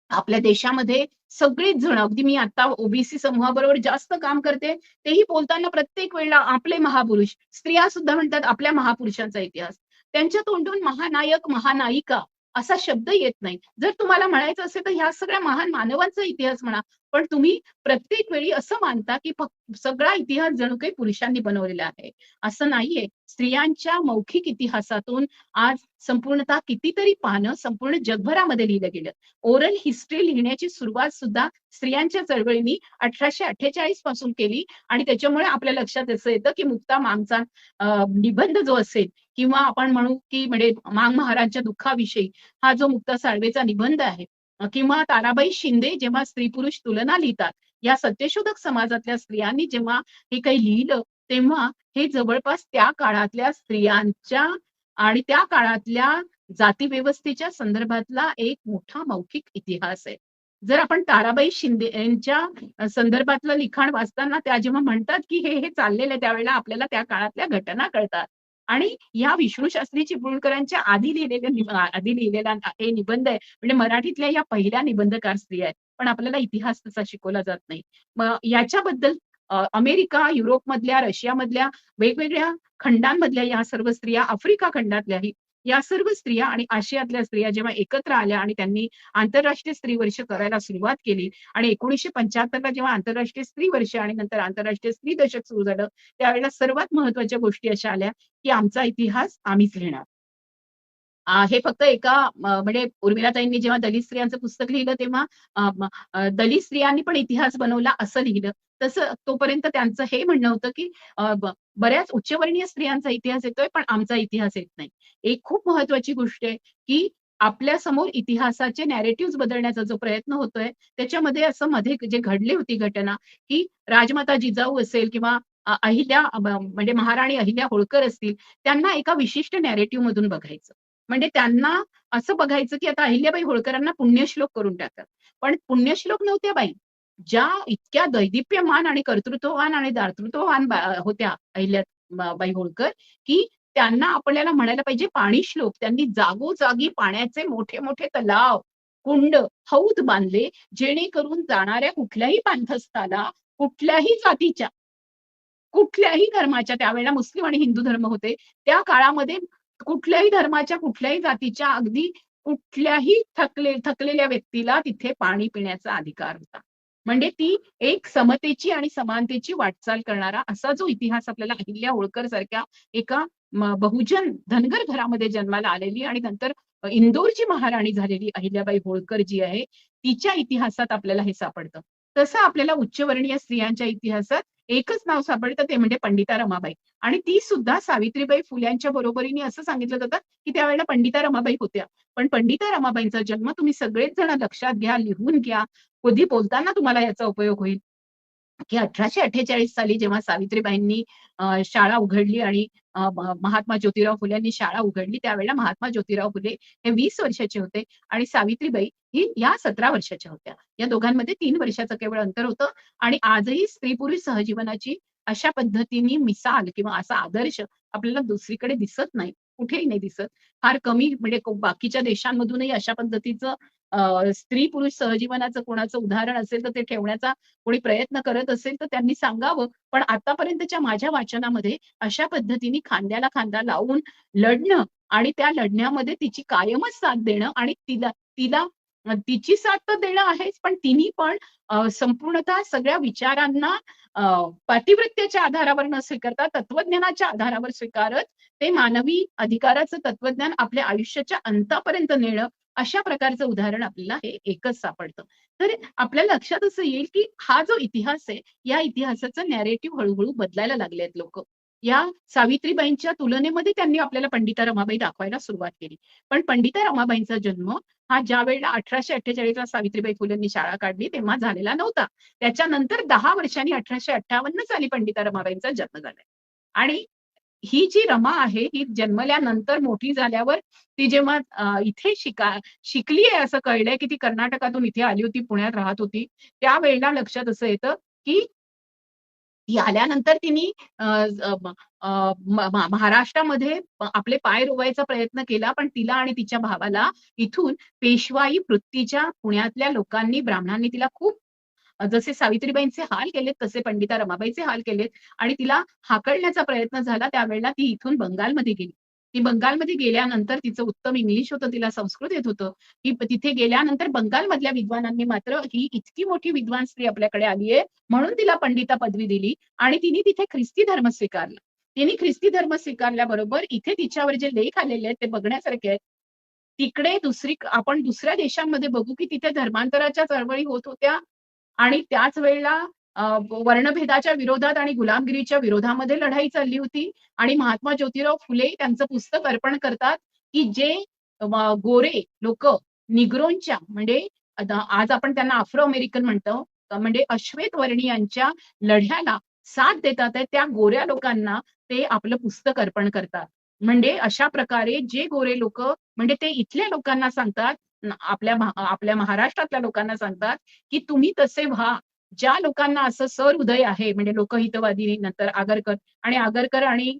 आपल्या देशामध्ये सगळेच जण अगदी मी आता ओबीसी समूहाबरोबर जास्त काम करते, तेही बोलताना प्रत्येक वेळेला आपले महापुरुष, स्त्रिया सुद्धा म्हणतात आपल्या महापुरुषांचा इतिहास. त्यांच्या तोंडून महानायक, महानायिका असा शब्द येत नाही. जर तुम्हाला म्हणायचं असेल तर ह्या सगळ्या महान मानवांचा इतिहास म्हणा. पण तुम्ही प्रत्येक वेळी असं मानता, की फक्त सगळा इतिहास जणू काही पुरुषांनी बनवलेला आहे. असं नाहीये. स्त्रियांच्या मौखिक इतिहासातून आज संपूर्णतः कितीतरी पानं संपूर्ण जगभरामध्ये लिहिलं गेलं. ओरल हिस्ट्री लिहिण्याची सुरुवात सुद्धा स्त्रियांच्या चळवळींनी 1848 पासून केली आणि त्याच्यामुळे आपल्या लक्षात असं येतं, की मुक्ता मांगचा निबंध जो असेल किंवा आपण म्हणू, की म्हणजे मांग महाराजच्या दुःखाविषयी हा जो मुक्ता साळवेचा निबंध आहे किंवा ताराबाई शिंदे जेव्हा स्त्री-पुरुष तुलना लिहितात, या सत्यशोधक समाजातल्या स्त्रियांनी जेव्हा हे काही लिहिलं, तेव्हा हे जवळपास त्या काळातल्या स्त्रियांच्या आणि त्या काळातल्या जातीव्यवस्थेच्या संदर्भातला एक मोठा मौखिक इतिहास आहे. जर आपण ताराबाई शिंदे यांच्या संदर्भातलं लिखाण वाचताना त्या जेव्हा म्हणतात, की हे चाललेलं आहे त्यावेळेला आपल्याला त्या काळातल्या घटना कळतात. आणि या विष्णू शास्त्री चिपळूणकरांच्या आधी लिहिलेला हे निबंध आहे. म्हणजे मराठीतल्या या पहिल्या निबंधकार स्त्रिया आहेत. पण आपल्याला इतिहास तसा शिकवला जात नाही. मग याच्याबद्दल अमेरिका, युरोपमधल्या, रशियामधल्या वेगवेगळ्या खंडांमधल्या या सर्व स्त्रिया, आफ्रिका खंडातल्याही या सर्व स्त्रिया आणि आशियातल्या स्त्रिया जेव्हा एकत्र आल्या आणि त्यांनी आंतरराष्ट्रीय स्त्री वर्ष करायला सुरुवात केली आणि 1975 ला जेव्हा आंतरराष्ट्रीय स्त्री वर्ष आणि नंतर आंतरराष्ट्रीय स्त्री दशक सुरू झालं, त्यावेळेला सर्वात महत्त्वाच्या गोष्टी अशा आल्या, की आमचा इतिहास आम्हीच लिहिणार. हे फक्त एका म्हणजे उर्मिलाताईंनी जेव्हा दलित स्त्रियांचं पुस्तक लिहिलं तेव्हा दलित स्त्रियांनी पण इतिहास बनवला असं लिहिलं. तसं तोपर्यंत त्यांचं हे म्हणणं होतं, की बऱ्याच उच्चवर्णीय स्त्रियांचा इतिहास येतोय, पण आमचा इतिहास येत नाही. एक खूप महत्त्वाची गोष्ट आहे, की आपल्यासमोर इतिहासाचे नॅरेटिव्हज बदलण्याचा जो प्रयत्न होतोय, त्याच्यामध्ये असं मध्ये जे घडली होती घटना, की राजमाता जिजाऊ असेल किंवा अहिल्या म्हणजे महाराणी अहिल्या होळकर असतील, त्यांना एका विशिष्ट नॅरेटिव्ह मधून बघायचं. म्हणजे त्यांना असं बघायचं, की आता अहिल्याबाई होळकरांना पुण्यश्लोक करून टाकतात. पण पुण्यश्लोक नव्हत्या बाई. ज्या इतक्या दैदिप्यमान आणि कर्तृत्ववान आणि दातृत्ववान होत्या अहिल्या बाई होळकर, की त्यांना आपल्याला म्हणायला पाहिजे पाणी श्लोक. त्यांनी जागोजागी पाण्याचे मोठे-मोठे तलाव, कुंड, हौद बांधले, जेणेकरून जाणाऱ्या कुठल्याही पाणथस्थाला, कुठल्याही जातीच्या, कुठल्याही धर्माच्या त्यावेळेला मुस्लिम आणि हिंदू धर्म होते. त्या काळामध्ये कुठल्याही धर्माच्या, कुठल्याही जातीच्या, अगदी कुठल्याही थकलेल्या व्यक्तीला तिथे पाणी पिण्याचा अधिकार होता. म्हणजे ती एक समतेची आणि समानतेची वाटचाल करणारा असा जो इतिहास आपल्याला अहिल्या होळकर सारख्या एका बहुजन धनगर घरामध्ये जन्माला आलेली आणि नंतर इंदोरची महाराणी झालेली अहिल्याबाई होळकर जी आहे, तिच्या इतिहासात आपल्याला हे सापडतं. तसं आपल्याला उच्चवर्णीय स्त्रियांच्या इतिहासात एकच नाव सापडतं ते म्हणजे पंडिता रमाबाई आणि ती सुद्धा सावित्रीबाई फुल्यांच्या बरोबरीने असं सांगितलं जातं, की त्यावेळेला पंडिता रमाबाई होत्या. पण पंडिता रमाबाईंचा जन्म तुम्ही सगळेच जण लक्षात घ्या, लिहून घ्या. कधी बोलताना तुम्हाला याचा उपयोग होईल. की 1848 साली जेव्हा सावित्रीबाईंनी शाळा उघडली आणि महात्मा ज्योतिराव फुलेंनी शाळा उघडली, त्यावेळेला महात्मा ज्योतिराव फुले हे 20 वर्षाचे होते आणि सावित्रीबाई ही या 17 वर्षाच्या होत्या. या दोघांमध्ये 3 वर्षाचं केवळ अंतर होतं आणि आजही स्त्री-पुरुष सहजीवनाची अशा पद्धतीने मिसाल किंवा असा आदर्श आपल्याला दुसरीकडे दिसत नाही. कुठेही नाही दिसत. फार कमी म्हणजे बाकीच्या देशांमधूनही अशा पद्धतीचं स्त्री-पुरुष सहजीवनाचं कोणाचं उदाहरण असेल तर ते ठेवण्याचा कोणी प्रयत्न करत असेल तर त्यांनी सांगावं. पण आतापर्यंतच्या माझ्या वाचनामध्ये अशा पद्धतीने खांद्याला खांदा लावून लढणं आणि त्या लढण्यामध्ये तिची कायमच साथ देणं आणि तिला तिला तिची साथ तर देणं आहेच, पण तिनी पण संपूर्णतः सगळ्या विचारांना अ, पातिव्रत्याच्या आधारावर न स्वीकारता तत्वज्ञानाच्या आधारावर स्वीकारत ते मानवी अधिकाराचं तत्वज्ञान आपल्या आयुष्याच्या अंतापर्यंत नेणं, अशा प्रकारचं उदाहरण आपल्याला हे एकच सापडतं. तर आपल्याला लक्षात असं येईल, की हा जो इतिहास आहे, या इतिहासाचं नॅरेटिव्ह हळू बदलायला लागले आहेत लोकं. या सावित्रीबाईंच्या तुलनेमध्ये त्यांनी आपल्याला पंडिता रमाबाई दाखवायला सुरुवात केली. पण पंडिता रमाबाईंचा जन्म हा ज्यावेळेला 1848 ला सावित्रीबाई फुलेंनी शाळा काढली तेव्हा झालेला नव्हता. त्याच्यानंतर 10 वर्षांनी 1858 साली पंडिता रमाबाईंचा जन्म झालाय. आणि ही जी रमा आहे, ही जन्मल्यानंतर मोठी झाल्यावर ती जेव्हा इथे शिकली आहे असं कळलंय, की ती कर्नाटकातून इथे आली होती, पुण्यात राहत होती. त्यावेळेला लक्षात असं येतं, की ती आल्यानंतर तिने अ, अ, म अ, म म महाराष्ट्रामध्ये आपले पाय रोवायचा प्रयत्न केला, पण तिला आणि तिच्या भावाला इथून पेशवाई वृत्तीच्या पुण्यातल्या लोकांनी, ब्राह्मणांनी तिला खूप जसे सावित्रीबाईंचे हाल केलेत, तसे पंडिता रमाबाईचे हाल केलेत आणि तिला हाकलण्याचा प्रयत्न झाला. त्यावेळेला ती इथून बंगालमध्ये गेली. ती बंगालमध्ये गेल्यानंतर तिचं उत्तम इंग्लिश होतं, तिला संस्कृत येत होतं. ती तिथे गेल्यानंतर बंगालमधल्या विद्वानांनी मात्र ही इतकी मोठी विद्वान स्त्री आपल्याकडे आली आहे, म्हणून तिला पंडिता पदवी दिली आणि तिने तिथे ख्रिस्ती धर्म स्वीकारला. तिने ख्रिस्ती धर्म स्वीकारल्याबरोबर इथे तिच्यावर जे लेख आलेले आहेत ते बघण्यासारखे आहेत. तिकडे आपण दुसऱ्या देशांमध्ये बघू, की तिथे धर्मांतराच्या चळवळी होत होत्या आणि त्याच वेळेला वर्णभेदाच्या विरोधात आणि गुलामगिरीच्या विरोधामध्ये लढाई चालली होती आणि महात्मा ज्योतिराव फुले त्यांचं पुस्तक अर्पण करतात, की जे गोरे लोकं निग्रोंच्या म्हणजे आता आज आपण त्यांना आफ्रो अमेरिकन म्हणतो. म्हणजे अश्वेत वर्णीयांच्या लढ्याला साथ देतात आहे, त्या गोऱ्या लोकांना ते आपलं पुस्तक अर्पण करतात. म्हणजे अशा प्रकारे जे गोरे लोकं म्हणजे ते इथल्या लोकांना सांगतात, आपल्या महाराष्ट्रातल्या लोकांना सांगतात, की तुम्ही तसे व्हा. ज्या लोकांना असं सहृदय आहे म्हणजे लोकहितवादी नंतर आगरकर आणि आगरकर आणि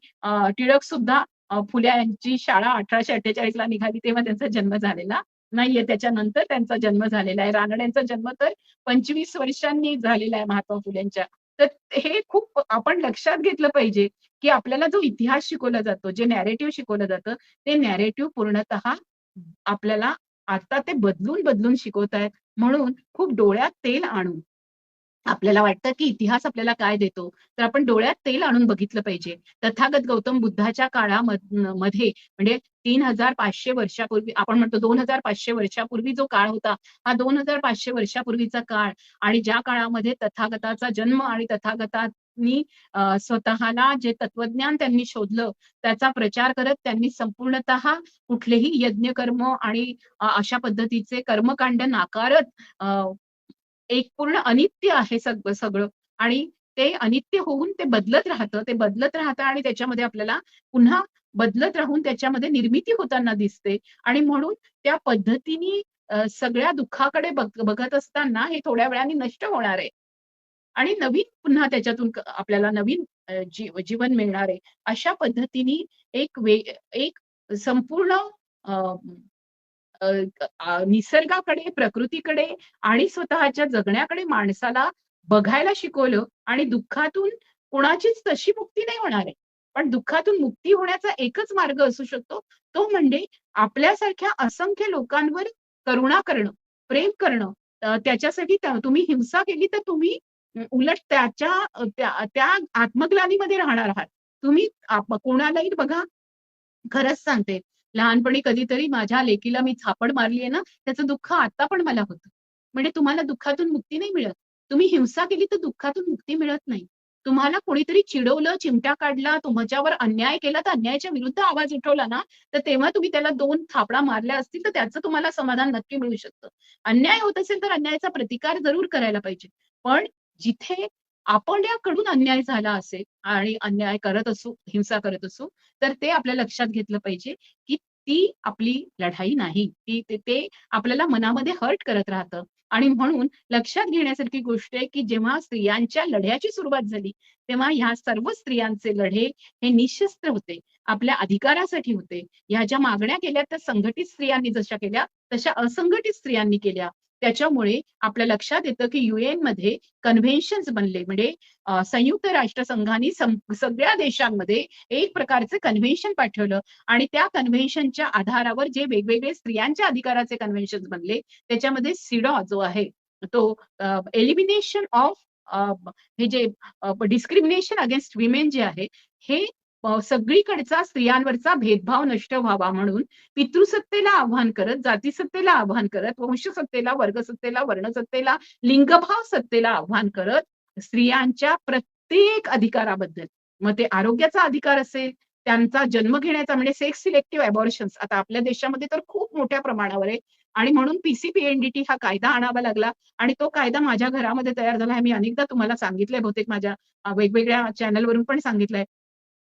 टिळक सुद्धा फुले यांची शाळा 1848 ला निघाली तेव्हा त्यांचा जन्म झालेला नाहीये. त्याच्यानंतर त्यांचा जन्म झालेला आहे. रानड्यांचा जन्म तर 25 वर्षांनी झालेला आहे महात्मा फुलेंच्या. तर हे खूप आपण लक्षात घेतलं पाहिजे, की आपल्याला जो इतिहास शिकवला जातो, जे नॅरेटिव्ह शिकवलं जातं, ते नॅरेटिव्ह पूर्णतः आपल्याला आता ते बदलून शिकवतायत. म्हणून खूप डोळ्यात तेल आणून आपल्याला वाटतं, की इतिहास आपल्याला काय देतो? तर आपण डोळ्यात तेल आणून बघितलं पाहिजे. तथागत गौतम बुद्धाच्या मध्ये म्हणजे 3500 वर्षापूर्वी आपण म्हणतो 2500 वर्षापूर्वी जो काळ होता, हा 2500 वर्षापूर्वीचा काळ आणि ज्या काळामध्ये तथागताचा जन्म आणि तथागतांनी स्वतःला जे तत्वज्ञान त्यांनी शोधलं, त्याचा प्रचार करत त्यांनी संपूर्णतः कुठलेही यज्ञ-कर्म आणि अशा पद्धतीचे कर्मकांड नाकारत एक पूर्ण अनित्य आहे सगळं आणि ते अनित्य होऊन ते बदलत राहतं. ते बदलत राहतं आणि त्याच्यामध्ये आपल्याला पुन्हा बदलत राहून त्याच्यामध्ये निर्मिती होताना दिसते आणि म्हणून त्या पद्धतीने सगळ्या दुःखाकडे बघत असताना हे थोड्या वेळाने नष्ट होणार आहे आणि नवीन पुन्हा त्याच्यातून आपल्याला नवीन जीवन मिळणार आहे. अशा पद्धतीने एक संपूर्ण अ, अ, निसर्गाकडे, प्रकृतीकडे आणि स्वतःच्या जगण्याकडे माणसाला बघायला शिकवलं आणि दुःखातून कुणाचीच तशी मुक्ती नाही होणार आहे. पण दुःखातून मुक्ती होण्याचा एकच मार्ग असू शकतो, तो म्हणजे आपल्यासारख्या असंख्य लोकांवर करुणा करणं, प्रेम करणं. त्याच्यासाठी तुम्ही हिंसा केली तर तुम्ही उलट त्या त्या आत्मग्लानीमध्ये राहणार आहात. तुम्ही कोणालाही बघा खरंच सांगते. लहानपणी कधीतरी माझ्या लेकीला मी झापड मारली आहे ना, त्याचं दुःख आता पण मला होतं. म्हणजे तुम्हाला दुःखातून मुक्ती नाही मिळत. तुम्ही हिंसा केली तर दुःखातून मुक्ती मिळत नाही. तुम्हाला कोणीतरी चिडवलं, चिमटा काढला, तुमच्यावर अन्याय केला, तर अन्यायाच्या विरुद्ध आवाज उठवला ना, तर तेव्हा तुम्ही त्याला 2 थापडा मारल्या असतील, तर त्याचं तुम्हाला समाधान नक्की मिळू शकतं. अन्याय होत असेल, तर अन्यायाचा प्रतिकार जरूर करायला पाहिजे. पण जिथे आपल्याकडून अन्याय झाला असेल आणि अन्याय करत असू, हिंसा करत असू, तर ते आपल्या लक्षात घेतलं पाहिजे, की ती आपली लढाई नाही. ते आपल्याला मनामध्ये हर्ट करत राहतं आणि म्हणून लक्षात घेण्यासारखी गोष्ट आहे, की जेव्हा स्त्रियांच्या लढ्याची सुरुवात झाली, तेव्हा ह्या सर्व स्त्रियांचे लढे हे निशस्त्र होते. आपल्या अधिकारासाठी होते. ह्या ज्या मागण्या केल्या त्या संघटित स्त्रियांनी जशा केल्या, तशा असंघटित स्त्रियांनी केल्या. त्याच्यामुळे आपल्या लक्षात येतं, की यूएनमध्ये कन्व्हेन्शन्स बनले. म्हणजे संयुक्त राष्ट्रसंघाने सगळ्या देशांमध्ये एक प्रकारचं कन्व्हेन्शन पाठवलं आणि त्या कन्व्हेन्शनच्या आधारावर जे वेगवेगळे स्त्रियांच्या अधिकाराचे कन्व्हेन्शन बनले, त्याच्यामध्ये सिडॉ जो आहे तो एलिमिनेशन ऑफ हे जे डिस्क्रिमिनेशन अगेन्स्ट विमेन जे आहे, हे सगळीकडचा स्त्रियांवरचा भेदभाव नष्ट व्हावा म्हणून पितृसत्तेला आव्हान करत, जातीसत्तेला आव्हान करत, वंशसत्तेला, वर्गसत्तेला, वर्णसत्तेला, लिंगभाव सत्तेला आव्हान करत, स्त्रियांच्या प्रत्येक अधिकाराबद्दल, मग ते आरोग्याचा अधिकार असेल, त्यांचा जन्म घेण्याचा म्हणजे सेक्स सिलेक्टिव्ह अबॉर्शन्स आता आपल्या देशामध्ये तर खूप मोठ्या प्रमाणावर आहे आणि म्हणून पीसीपीएनडीटी हा कायदा आणावा लागला आणि तो कायदा माझ्या घरामध्ये तयार झाला आहे. मी अनेकदा तुम्हाला सांगितलंय, बहुतेक माझ्या वेगवेगळ्या चॅनलवरून पण सांगितलंय.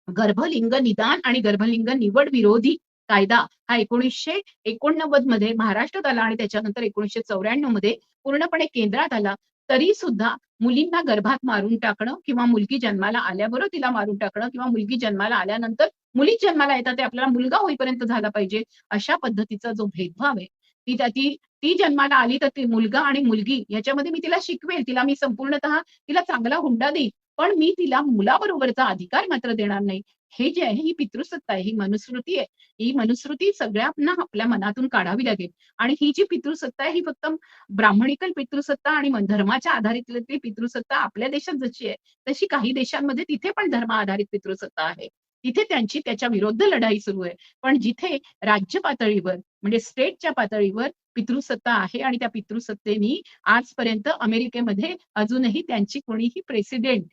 गर्भलिंग निदान आणि गर्भलिंग निवड विरोधी कायदा हा 1989 मध्ये महाराष्ट्रात आला आणि त्याच्यानंतर 1994 मध्ये पूर्णपणे केंद्रात आला. तरी सुद्धा मुलींना गर्भात मारून टाकणं किंवा मुलगी जन्माला आल्याबरोबर तिला मारून टाकणं किंवा मुलगी जन्माला आल्यानंतर मुली जन्माला येतात ते आपल्याला मुलगा होईपर्यंत झाला पाहिजे, अशा पद्धतीचा जो भेदभाव आहे, ती ती ती जन्माला आली तर ती मुलगा आणि मुलगी याच्यामध्ये मी तिला शिकवेल, तिला मी संपूर्णतः तिला चांगला हुंडा देईल, पण मी तिला मुलाबरोबरचा अधिकार मात्र देणार नाही. हे जे आहे ही पितृसत्ता आहे, ही मनुस्मृती आहे. ही मनुस्मृती सगळ्यांना आपल्या मनातून काढावी लागेल आणि ही जी पितृसत्ता आहे ही फक्त ब्राह्मणिकल पितृसत्ता आणि धर्माच्या आधारित पितृसत्ता आपल्या देशात जशी आहे, तशी काही देशांमध्ये तिथे पण धर्म आधारित पितृसत्ता आहे. तिथे त्यांची त्याच्या विरुद्ध लढाई सुरू आहे. पण जिथे राज्य पातळीवर म्हणजे स्टेटच्या पातळीवर पितृसत्ता आहे आणि त्या पितृसत्तेनी आजपर्यंत अमेरिकेमध्ये अजूनही त्यांची कोणीही प्रेसिडेंट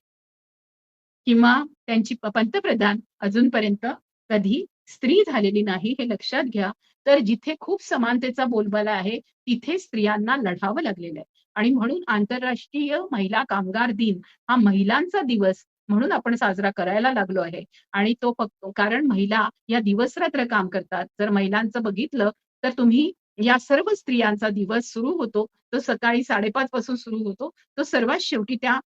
किंवा त्यांची पंतप्रधान अजूनपर्यंत कधी स्त्री झालेली नाही, हे लक्षात घ्या. तर जिथे खूप समानतेचा बोलबाला आहे, तिथे स्त्रियांना लढावं लागलेलं आहे. आणि म्हणून आंतरराष्ट्रीय महिला कामगार दिन हा महिलांचा दिवस म्हणून आपण साजरा करायला लागलो आहे. आणि तो फक्त कारण महिला या दिवस-रात्र काम करतात. जर महिलांचं बघितलं, तर तुम्ही या सर्व स्त्रियांचा दिवस सुरू होतो, तो सकाळी 5:30 पासून सुरू होतो. तो सर्वात शेवटी त्या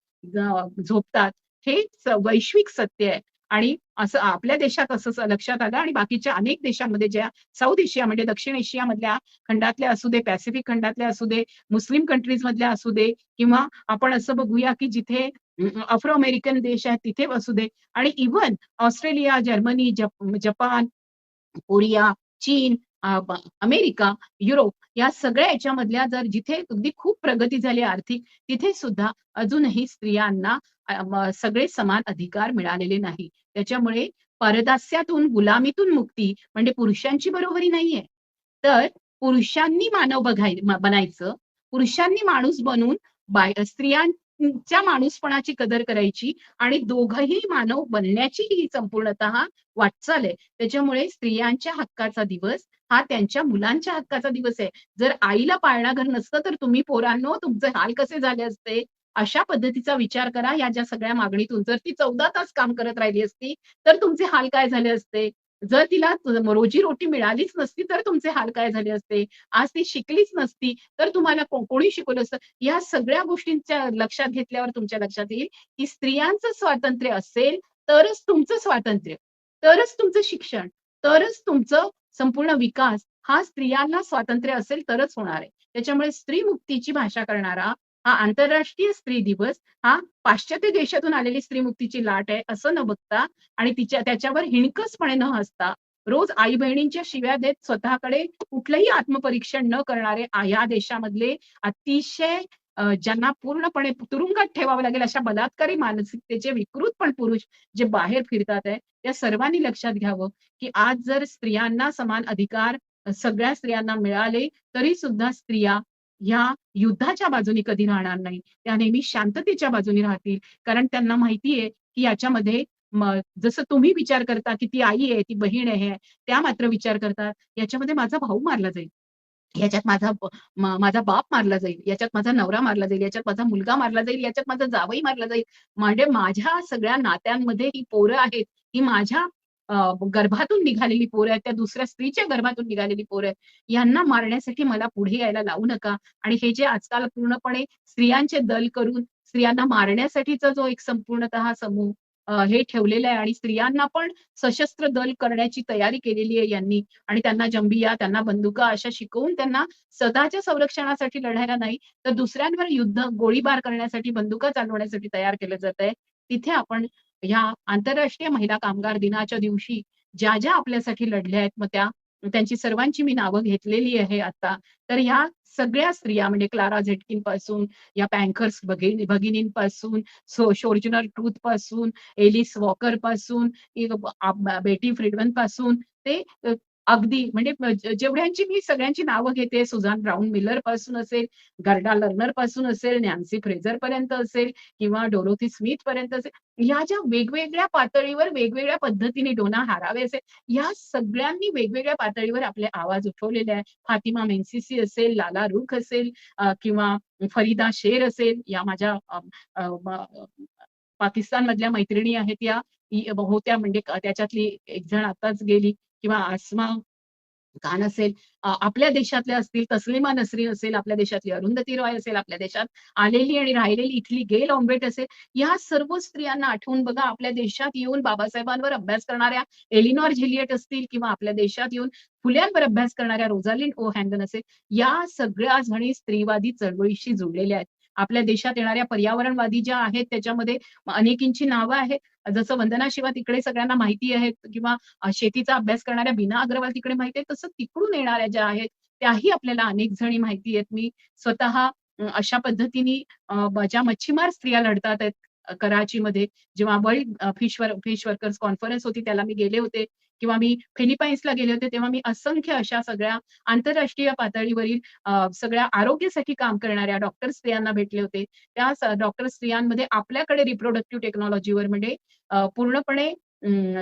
झोपतात. हे वैश्विक सत्य आहे आणि असं आपल्या देशात असं लक्षात आलं आणि बाकीच्या अनेक देशांमध्ये ज्या साऊथ एशिया म्हणजे दक्षिण एशिया मधल्या खंडातल्या असू दे, पॅसिफिक खंडातल्या असू दे, मुस्लिम कंट्रीज मधल्या असू दे किंवा आपण असं बघूया की जिथे आफ्रो अमेरिकन देश आहेत तिथे असू दे आणि even Australia, Germany, Japan, Korea, चीन, अमेरिका, युरोप या सगळ्या याच्यामधल्या जर जिथे अगदी खूप प्रगती झाली आर्थिक, तिथे सुद्धा अजूनही स्त्रियांना सगळे समान अधिकार मिळालेले नाही. त्याच्यामुळे परदास्यातून, गुलामीतून मुक्ती म्हणजे पुरुषांची बरोबरी नाहीये. तर पुरुषांनी मानव बनायचं, पुरुषांनी माणूस बनून स्त्रियांच्या माणूसपणाची कदर करायची आणि दोघंही मानव बनण्याची ही संपूर्णतः वाटचाल आहे. त्याच्यामुळे स्त्रियांच्या हक्काचा दिवस हा त्यांच्या मुलांच्या हक्काचा दिवस आहे. जर आईला पाळणाघर नसतं, तर तुम्ही पोरांनो तुमचे हाल कसे झाले असते? अशा पद्धतीचा विचार करा या ज्या सगळ्या मागणीतून. जर ती 14 तास काम करत राहिली असती, तर तुमचे हाल काय झाले असते? जर तिला रोजी-रोटी मिळालीच नसती, तर तुमचे हाल काय झाले असते? आज ती शिकलीच नसती, तर तुम्हाला कोणी शिकवलं असतं? या सगळ्या गोष्टींच्या लक्षात घेतल्यावर तुमच्या लक्षात येईल, की स्त्रियांचं स्वातंत्र्य असेल, तरच तुमचं स्वातंत्र्य, तरच तुमचं शिक्षण, तरच तुमचं संपूर्ण विकास हा स्त्रियांना स्वातंत्र्य असेल तरच होणार आहे. त्याच्यामुळे स्त्री मुक्तीची भाषा करणारा हा आंतरराष्ट्रीय स्त्री दिवस हा पाश्चात्य देशातून आलेली स्त्री मुक्तीची लाट आहे असं न बघता आणि त्याच्यावर हिणकसपणे न हसता रोज आई बहिणींच्या शिव्या देत स्वतःकडे कुठलंही आत्मपरीक्षण न करणारे या देशामधले अतिशय ज्यांना पूर्णपणे तुरुंगात ठेवावं लागेल अशा बलात्कारी मानसिकतेचे विकृत पण पुरुष जे बाहेर फिरतात आहे, त्या सर्वांनी लक्षात घ्यावं, की आज जर स्त्रियांना समान अधिकार सगळ्या स्त्रियांना मिळाले, तरी सुद्धा स्त्रिया ह्या युद्धाच्या बाजूने कधी राहणार नाही. त्या नेहमी शांततेच्या बाजूने राहतील. कारण त्यांना माहितीये, की याच्यामध्ये जसं तुम्ही विचार करता, की ती आई आहे, ती बहीण आहे, त्या मात्र विचार करतात, याच्यामध्ये माझा भाऊ मारला जाईल. ह्याच्यात माझा बाप मारला जाईल, याच्यात माझा नवरा मारला जाईल, याच्यात माझा मुलगा मारला जाईल, याच्यात माझा जावई मारला जाईल. म्हणजे माझ्या सगळ्या नात्यांमध्ये ही पोरं आहेत, ही माझ्या गर्भातून निघालेली पोरं आहेत, त्या दुसऱ्या स्त्रीच्या गर्भातून निघालेली पोरं आहेत, यांना मारण्यासाठी मला पुढे यायला लावू नका. आणि हे जे आजकाल पूर्णपणे स्त्रियांचे दल करून स्त्रियांना मारण्यासाठीचा जो एक संपूर्णतः समूह हे ठेवलेलं आहे आणि स्त्रियांना पण सशस्त्र दल करण्याची तयारी केलेली आहे यांनी आणि त्यांना जंबिया, त्यांना बंदुका अशा शिकवून त्यांना स्वतःच्या संरक्षणासाठी लढायला नाही, तर दुसऱ्यांवर युद्ध, गोळीबार करण्यासाठी, बंदुका चालवण्यासाठी तयार केलं जातंय. तिथे आपण ह्या आंतरराष्ट्रीय महिला कामगार दिनाच्या दिवशी ज्या आपल्यासाठी लढल्या आहेत, मग त्यांची सर्वांची मी नावं घेतलेली आहे आता. तर ह्या सगळ्या स्त्रिया म्हणजे क्लारा झेटकिन पासून, या पँखर्स भगिनींपासून, सोजर्नर ट्रूथ पासून, एलिस वॉकर पासून, बेटी फ्रीडमन पासून ते अगदी म्हणजे जेवढ्यांची मी सगळ्यांची नावं घेते, सुझान ब्राउन मिलर पासून असेल, गर्डा लर्नर पासून असेल, नॅन्सी फ्रेझर पर्यंत असेल किंवा डोरोथी स्मिथ पर्यंत असेल, ह्या ज्या वेगवेगळ्या पातळीवर वेगवेगळ्या पद्धतीने डोना हारावे असेल, या सगळ्यांनी वेगवेगळ्या पातळीवर आपले आवाज उठवलेले आहे. फातिमा मेन्सिसी असेल, लाला रुख असेल किंवा फरीदा शेर असेल, या माझ्या पाकिस्तानमधल्या मैत्रिणी आहेत या होत्या म्हणजे त्याच्यातली एक जण आताच गेली किंवा आसमा खान असेल, आपल्या देशातल्या असतील, तस्लिमा नसरीन असेल, आपल्या देशातली अरुंधती रॉय असेल, आपल्या देशात आलेली आणि राहिलेली इथली गेल ऑम्बेट असेल, या सर्व स्त्रियांना आठवून बघा. आपल्या देशात येऊन बाबासाहेबांवर अभ्यास करणाऱ्या एलिनॉर झिलियट असतील किंवा आपल्या देशात येऊन फुल्यांवर अभ्यास करणाऱ्या रोझालिंड ओ हँडन असेल, या सगळ्या जणी स्त्रीवादी चळवळीशी जोडलेल्या आहेत. आपल्या देशात येणाऱ्या पर्यावरणवादी ज्या आहेत त्याच्यामध्ये अनेकींची नावं आहेत. जसं वंदना शिवा तिकडे सगळ्यांना माहिती आहे किंवा शेतीचा अभ्यास करणाऱ्या बीना अग्रवाल तिकडे माहिती आहे, तसं तिकडून येणाऱ्या ज्या आहेत त्याही आपल्याला अनेक जणी माहिती आहेत. मी स्वतः अशा पद्धतीने ज्या मच्छीमार स्त्रिया लढतात आहेत कराचीमध्ये, जेव्हा वर्ल्ड फिश वर्कर्स कॉन्फरन्स होती त्याला मी गेले होते किंवा मी फिलिपाईन्सला गेले होते, तेव्हा मी असंख्य अशा सगळ्या आंतरराष्ट्रीय पातळीवरील सगळ्या आरोग्यासाठी काम करणाऱ्या डॉक्टर स्त्रियांना भेटले होते. त्या डॉक्टर स्त्रियांमध्ये आपल्याकडे रिप्रोडक्टिव्ह टेक्नॉलॉजीवर म्हणजे पूर्णपणे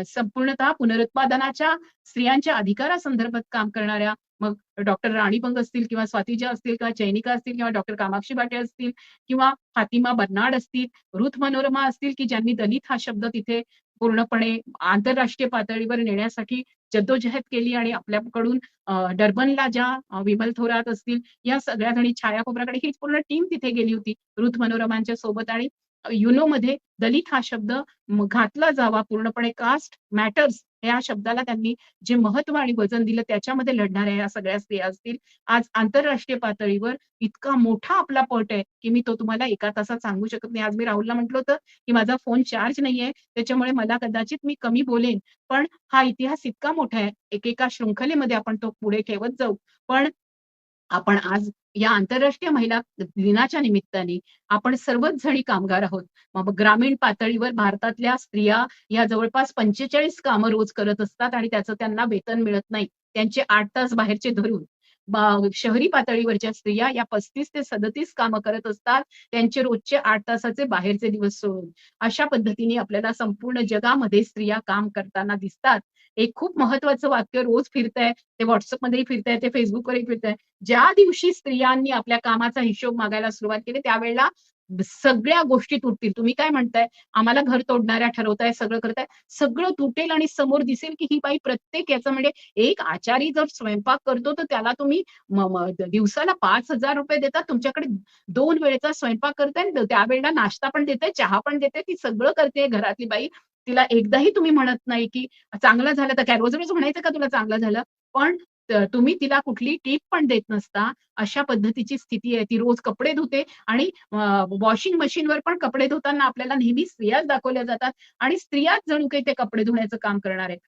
संपूर्णतः पुनरुत्पादनाच्या स्त्रियांच्या अधिकारासंदर्भात काम करणाऱ्या मग डॉक्टर राणी बंग असतील किंवा स्वातिजा असतील किंवा चैनिका असतील किंवा डॉक्टर कामाक्षी भाटे असतील किंवा फातिमा बर्नाड असतील, रुथ मनोरमा असतील, की ज्यांनी दलित हा शब्द तिथे पूर्णपणे आंतरराष्ट्रीय पातळीवर नेण्यासाठी जद्दोजहद केली आणि आपल्याकडून डर्बनला ज्या विमल थोरात असतील, या सगळ्या जणी, छाया खोबराकडे ही पूर्ण टीम तिथे गेली होती रुथ मनोरमांच्या सोबत. आणि युनोमध्ये दलित हा शब्द घातला जावा, पूर्णपणे कास्ट मॅटर्स या शब्दाला त्यांनी जे महत्व आणि वजन दिलं, त्याच्यामध्ये लढणाऱ्या या सगळ्या स्त्रिया असतील. आज आंतरराष्ट्रीय पातळीवर इतका मोठा आपला पट आहे की मी तो तुम्हाला एका तासात सांगू शकत नाही. आज मी राहुलला म्हटलं होतं की माझा फोन चार्ज नाहीये, त्याच्यामुळे मला कदाचित मी कमी बोलेन, पण हा इतिहास इतका मोठा आहे, एकेका शृंखलेमध्ये आपण तो पुढे ठेवत जाऊ. पण आपण आज या आंतरराष्ट्रीय महिला दिनाच्या निमित्ताने आपण सर्वच जणी कामगार आहोत. मग ग्रामीण पातळीवर भारतातल्या स्त्रिया या जवळपास 45 कामं रोज करत असतात आणि त्याचं त्यांना वेतन मिळत नाही. त्यांचे 8 तास बाहेरचे धरून. शहरी पातळीवरच्या स्त्रिया या 35 ते 37 कामं करत असतात, त्यांचे रोजचे 8 तासाचे बाहेरचे दिवस सोडून. अशा पद्धतीने आपल्याला संपूर्ण जगामध्ये स्त्रिया काम करताना दिसतात. एक खूप महत्वाचं वाक्य रोज फिरतंय, ते व्हॉट्सअपमध्येही फिरतंय, ते फेसबुकवरही फिरतंय. ज्या दिवशी स्त्रियांनी आपल्या कामाचा हिशोब मागायला सुरुवात केली, त्यावेळेला सगळ्या गोष्टी तुटतील. तुम्ही काय म्हणताय? आम्हाला घर तोडणाऱ्या ठरवताय, सगळं करताय. सगळं तुटेल आणि समोर दिसेल की ही बाई प्रत्येक याचं म्हणजे एक आचारी जर स्वयंपाक करतो, तर त्याला तुम्ही दिवसाला ₹5,000 देतात. तुमच्याकडे 2 वेळेचा स्वयंपाक करताय, त्यावेळेला नाश्ता पण देताय, चहा पण देताय. ती सगळं करते घरातली बाई. तिला एकदाही तुम्ही म्हणत नाही की चांगलं झालं, तर काय रोज-रोज म्हणायचं का तुला चांगलं झालं? पण तुम्ही तिला कुठली टिप पण देत नसता. अशा पद्धतीची स्थिती आहे. ती रोज कपडे धुते आणि वॉशिंग मशीनवर पण कपडे धुताना आपल्याला नेहमी स्त्रियाच दाखवल्या जातात आणि स्त्रियाच जणू काही ते कपडे धुण्याचं काम करणार आहेत.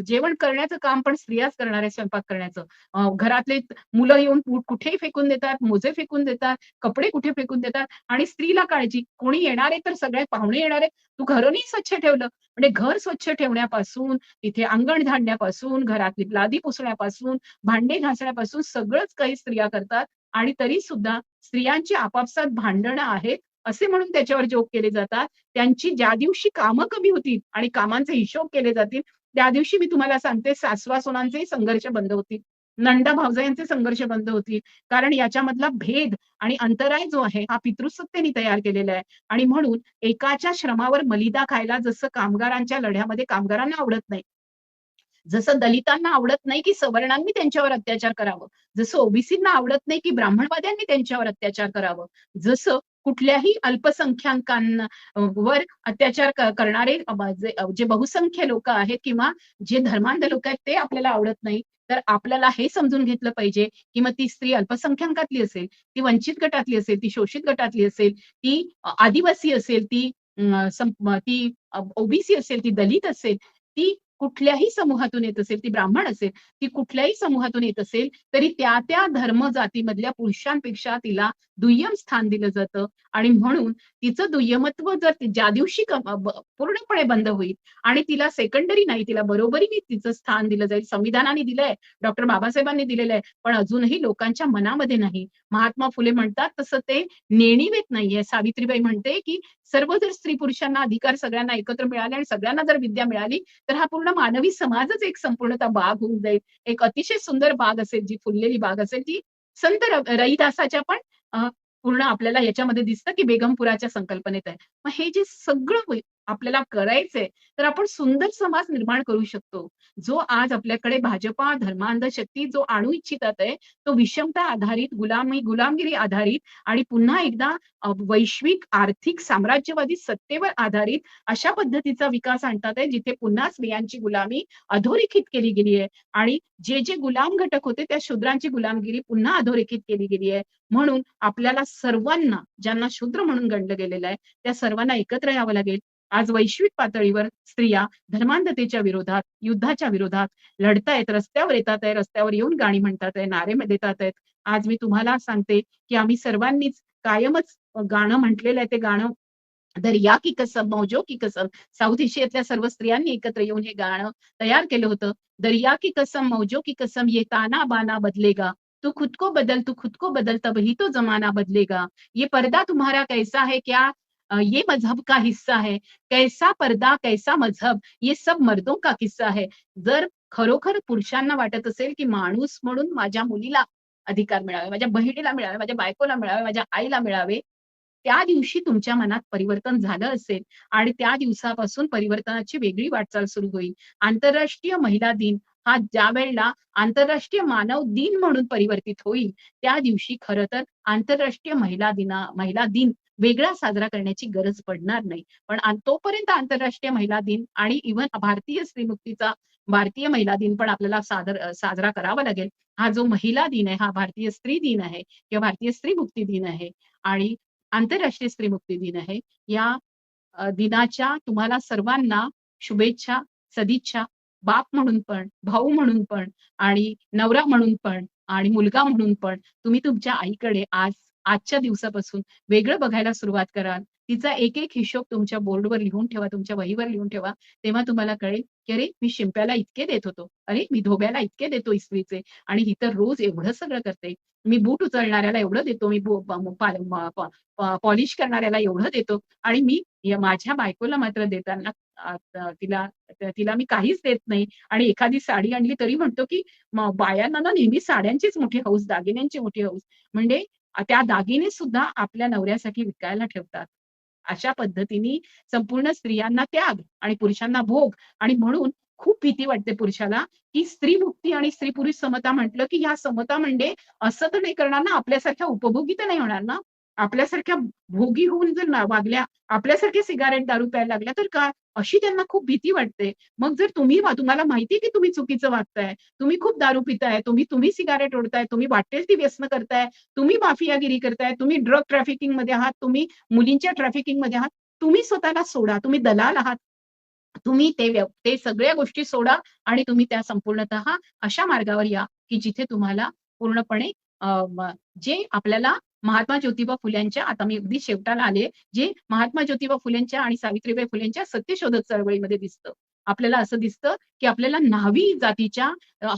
जेवण करण्याचं काम पण स्त्रियाच करणार आहे, स्वयंपाक करण्याचं. घरातले मुलं येऊन कुठेही फेकून देतात, मोजे फेकून देतात, कपडे कुठे फेकून देतात आणि स्त्रीला काळजी. कोणी येणार आहे तर सगळे पाहुणे येणार आहेत. तू घर नाही स्वच्छ ठेवलं. म्हणजे घर स्वच्छ ठेवण्यापासून, तिथे अंगण झाडण्यापासून, घरातली लादी पुसण्यापासून, भांडे घासण्यापासून सगळंच काही स्त्रिया करतात आणि तरी सुद्धा स्त्रियांची आपापसात भांडणं आहेत असे म्हणून त्याच्यावर जोक केले जातात. त्यांची ज्या दिवशी कामं कमी होतील आणि कामांचे हिशोब केले जातील, त्या दिवशी मी तुम्हाला सांगते सासवा-सुनांचेही संघर्ष बंद होतील. नंदा भावजायांचे संघर्ष बंद होतील. कारण याच्यामधला भेद आणि अंतराय जो आहे हा पितृसत्तेने तयार केलेला आहे. आणि म्हणून एकाच्या श्रमावर मलिदा खायला जसं कामगारांच्या लढ्यामध्ये कामगारांना आवडत नाही, जसं दलितांना आवडत नाही की सवर्णांनी त्यांच्यावर अत्याचार करावं, जसं ओबीसींना आवडत नाही की ब्राह्मणवाद्यांनी त्यांच्यावर अत्याचार करावं, जसं कुठल्याही अल्पसंख्याकांना वर अत्याचार करणारे जे बहुसंख्य लोक आहेत किंवा जे धर्मांध लोक आहेत ते आपल्याला आवडत नाही, तर आपल्याला हे समजून घेतलं पाहिजे की मग ती स्त्री अल्पसंख्याकातली असेल, ती वंचित गटातली असेल, ती शोषित गटातली असेल, ती आदिवासी असेल, ती ओबीसी असेल, ती दलित असेल, ती कुठल्याही समूहातून येत असेल, ती ब्राह्मण असेल, ती कुठल्याही समूहातून येत असेल, तरी त्या त्या धर्म जातीमधल्या पुरुषांपेक्षा तिला दुय्यम स्थान दिलं जातं. आणि म्हणून तिचं दुय्यमत्व जर ज्या दिवशी पूर्णपणे बंद होईल आणि तिला सेकंडरी नाही, तिला बरोबरीने तिचं स्थान दिलं जाईल. संविधानाने दिलंय, डॉक्टर बाबासाहेबांनी दिलेलं आहे, पण अजूनही लोकांच्या मनामध्ये नाही. महात्मा फुले म्हणतात तसं ते नेणीवेत नाहीये. सावित्रीबाई म्हणते की सर्व जर स्त्री पुरुषांना अधिकार सगळ्यांना एकत्र मिळाले आणि सगळ्यांना जर विद्या मिळाली, तर हा पूर्ण मानवी समाजच एक संपूर्णतः बाग होऊन जाईल. एक अतिशय सुंदर बाग असेल, जी फुललेली बाग असेल, ती संत रहिदासाच्या पण पूर्ण आपल्याला याच्यामध्ये दिसतं की बेगमपुराच्या संकल्पनेत आहे. मग हे जे सगळं आपल्याला करायचंय, तर आपण सुंदर समाज निर्माण करू शकतो. जो आज आपल्याकडे भाजपा धर्मांध शक्ती जो आणू इच्छितात आहे, तो विषमता आधारित, गुलामगिरी आधारित आणि पुन्हा एकदा वैश्विक आर्थिक साम्राज्यवादी सत्तेवर आधारित अशा पद्धतीचा विकास आणतात आहे, जिथे पुन्हा स्त्रियांची गुलामी अधोरेखित केली गेली आहे आणि जे जे गुलाम घटक होते त्या शूद्रांची गुलामगिरी पुन्हा अधोरेखित केली गेली आहे. म्हणून आपल्याला सर्वांना, ज्यांना शूद्र म्हणून गणलं गेलेलं आहे, त्या सर्वांना एकत्र यावं लागेल. आज वैश्विक पातळीवर स्त्रिया धर्मांधतेच्या विरोधात, युद्धाच्या विरोधात लढतायत, रस्त्यावर येतात आहे, रस्त्यावर येऊन गाणी म्हणतात आहे, नारे देतात आहेत. आज मी तुम्हाला सांगते की आम्ही सर्वांनीच कायमच गाणं म्हटलेलं आहे, ते गाणं दरिया की कसम मौजों की कसम, साऊथ एशियातल्या सर्व स्त्रियांनी एकत्र येऊन हे गाणं तयार केलं होतं. दरिया की कसम मौजों की कसम ये ताना बाना बदलेगा, तू खुद को बदल, तू खुद को बदल, तभी तो जमाना बदलेगा. ये पर्दा तुम्हारा कैसा है क्या, ये मजहब का हिस्सा है, कैसा पर्दा कैसा मजहब, ये सब मर्दों का किस्सा है. जर खरोखर पुरुषांना वाटत असेल की माणूस म्हणून माझ्या मुलीला अधिकार मिळावे, माझ्या बहिणीला मिळावे, माझ्या बायकोला मिळावे, माझ्या आईला मिळावे, त्या दिवशी तुमच्या मनात परिवर्तन झालं असेल आणि त्या दिवसापासून परिवर्तनाची वेगळी वाटचाल सुरू होईल. आंतरराष्ट्रीय महिला दिन हा ज्या वेळेला आंतरराष्ट्रीय मानव दिन म्हणून परिवर्तित होईल, त्या दिवशी खरं तर आंतरराष्ट्रीय महिला दिन वेगळा साजरा करण्याची गरज पडणार नाही. पण तोपर्यंत आंतरराष्ट्रीय महिला दिन आणि इव्हन भारतीय महिला दिन पण आपल्याला साजरा करावा लागेल. हा जो महिला दिन आहे, हा भारतीय स्त्री दिन आहे किंवा भारतीय स्त्री मुक्ती दिन आहे आणि आंतरराष्ट्रीय स्त्री मुक्ती दिन आहे. या दिनाच्या तुम्हाला सर्वांना शुभेच्छा, सदिच्छा. बाप म्हणून पण, भाऊ म्हणून पण आणि नवरा म्हणून पण आणि मुलगा म्हणून पण तुम्ही तुमच्या आईकडे आजच्या दिवसापासून वेगळं बघायला सुरुवात कराल. तिचा एक-एक हिशोब तुमच्या बोर्डवर लिहून ठेवा, तुमच्या वहीवर लिहून ठेवा. तेव्हा तुम्हाला कळेल, की अरे मी शिंप्याला इतके देत होतो. अरे मी धोब्याला इतके देतो इस्त्रीचे आणि ही तर रोज एवढं सगळं करते. मी बूट उचलणाऱ्याला एवढं देतो, मी पॉलिश करणाऱ्याला एवढं देतो आणि मी माझ्या बायकोला मात्र देताना तिला तिला मी काहीच देत नाही आणि एखादी साडी आणली तरी म्हणतो की बायांना ना नेहमी साड्यांचीच मोठी हौस, दागिन्यांची मोठी हौस. म्हणजे त्या दागिने सुद्धा आपल्या नवऱ्यासाठी विकायला ठेवतात. अशा पद्धतीने संपूर्ण स्त्रियांना त्याग आणि पुरुषांना भोग. आणि म्हणून खूप भीती वाटते पुरुषाला की स्त्री मुक्ती आणि स्त्री पुरुष समता म्हटलं की ह्या समता म्हणजे असं तर नाही करणार ना, आपल्यासारख्या उपभोगी तर नाही होणार ना, आपल्यासारख्या भोगी होऊन जर वागल्या, आपल्यासारखे सिगारेट दारू प्यायला लागल्या तर काय, अशी त्यांना खूप भीती वाटते. मग जर तुम्हाला माहिती की तुम्ही चुकीचं वागताय, तुम्ही खूप दारू पिताय, तुम्ही सिगारेट ओढताय, तुम्ही वाटेल ती व्यसन करताय, तुम्ही माफियागिरी करताय, तुम्ही ड्रग ट्रॅफिकिंग मध्ये आहात, तुम्ही मुलींच्या ट्रॅफिकिंग मध्ये आहात, तुम्ही स्वतःला सोडा, तुम्ही दलाल आहात. तुम्ही ते सगळ्या गोष्टी सोडा आणि तुम्ही त्या संपूर्णतः अशा मार्गावर या की जिथे तुम्हाला पूर्णपणे जे आपल्याला महात्मा ज्योतिबा फुल्यांच्या, आता मी अगदी शेवटाला आले, जे महात्मा ज्योतिबा फुलेंच्या आणि सावित्रीबाई फुलेंच्या सत्यशोधक चळवळीमध्ये दिसतं. आपल्याला असं दिसतं की आपल्याला न्हावी जातीच्या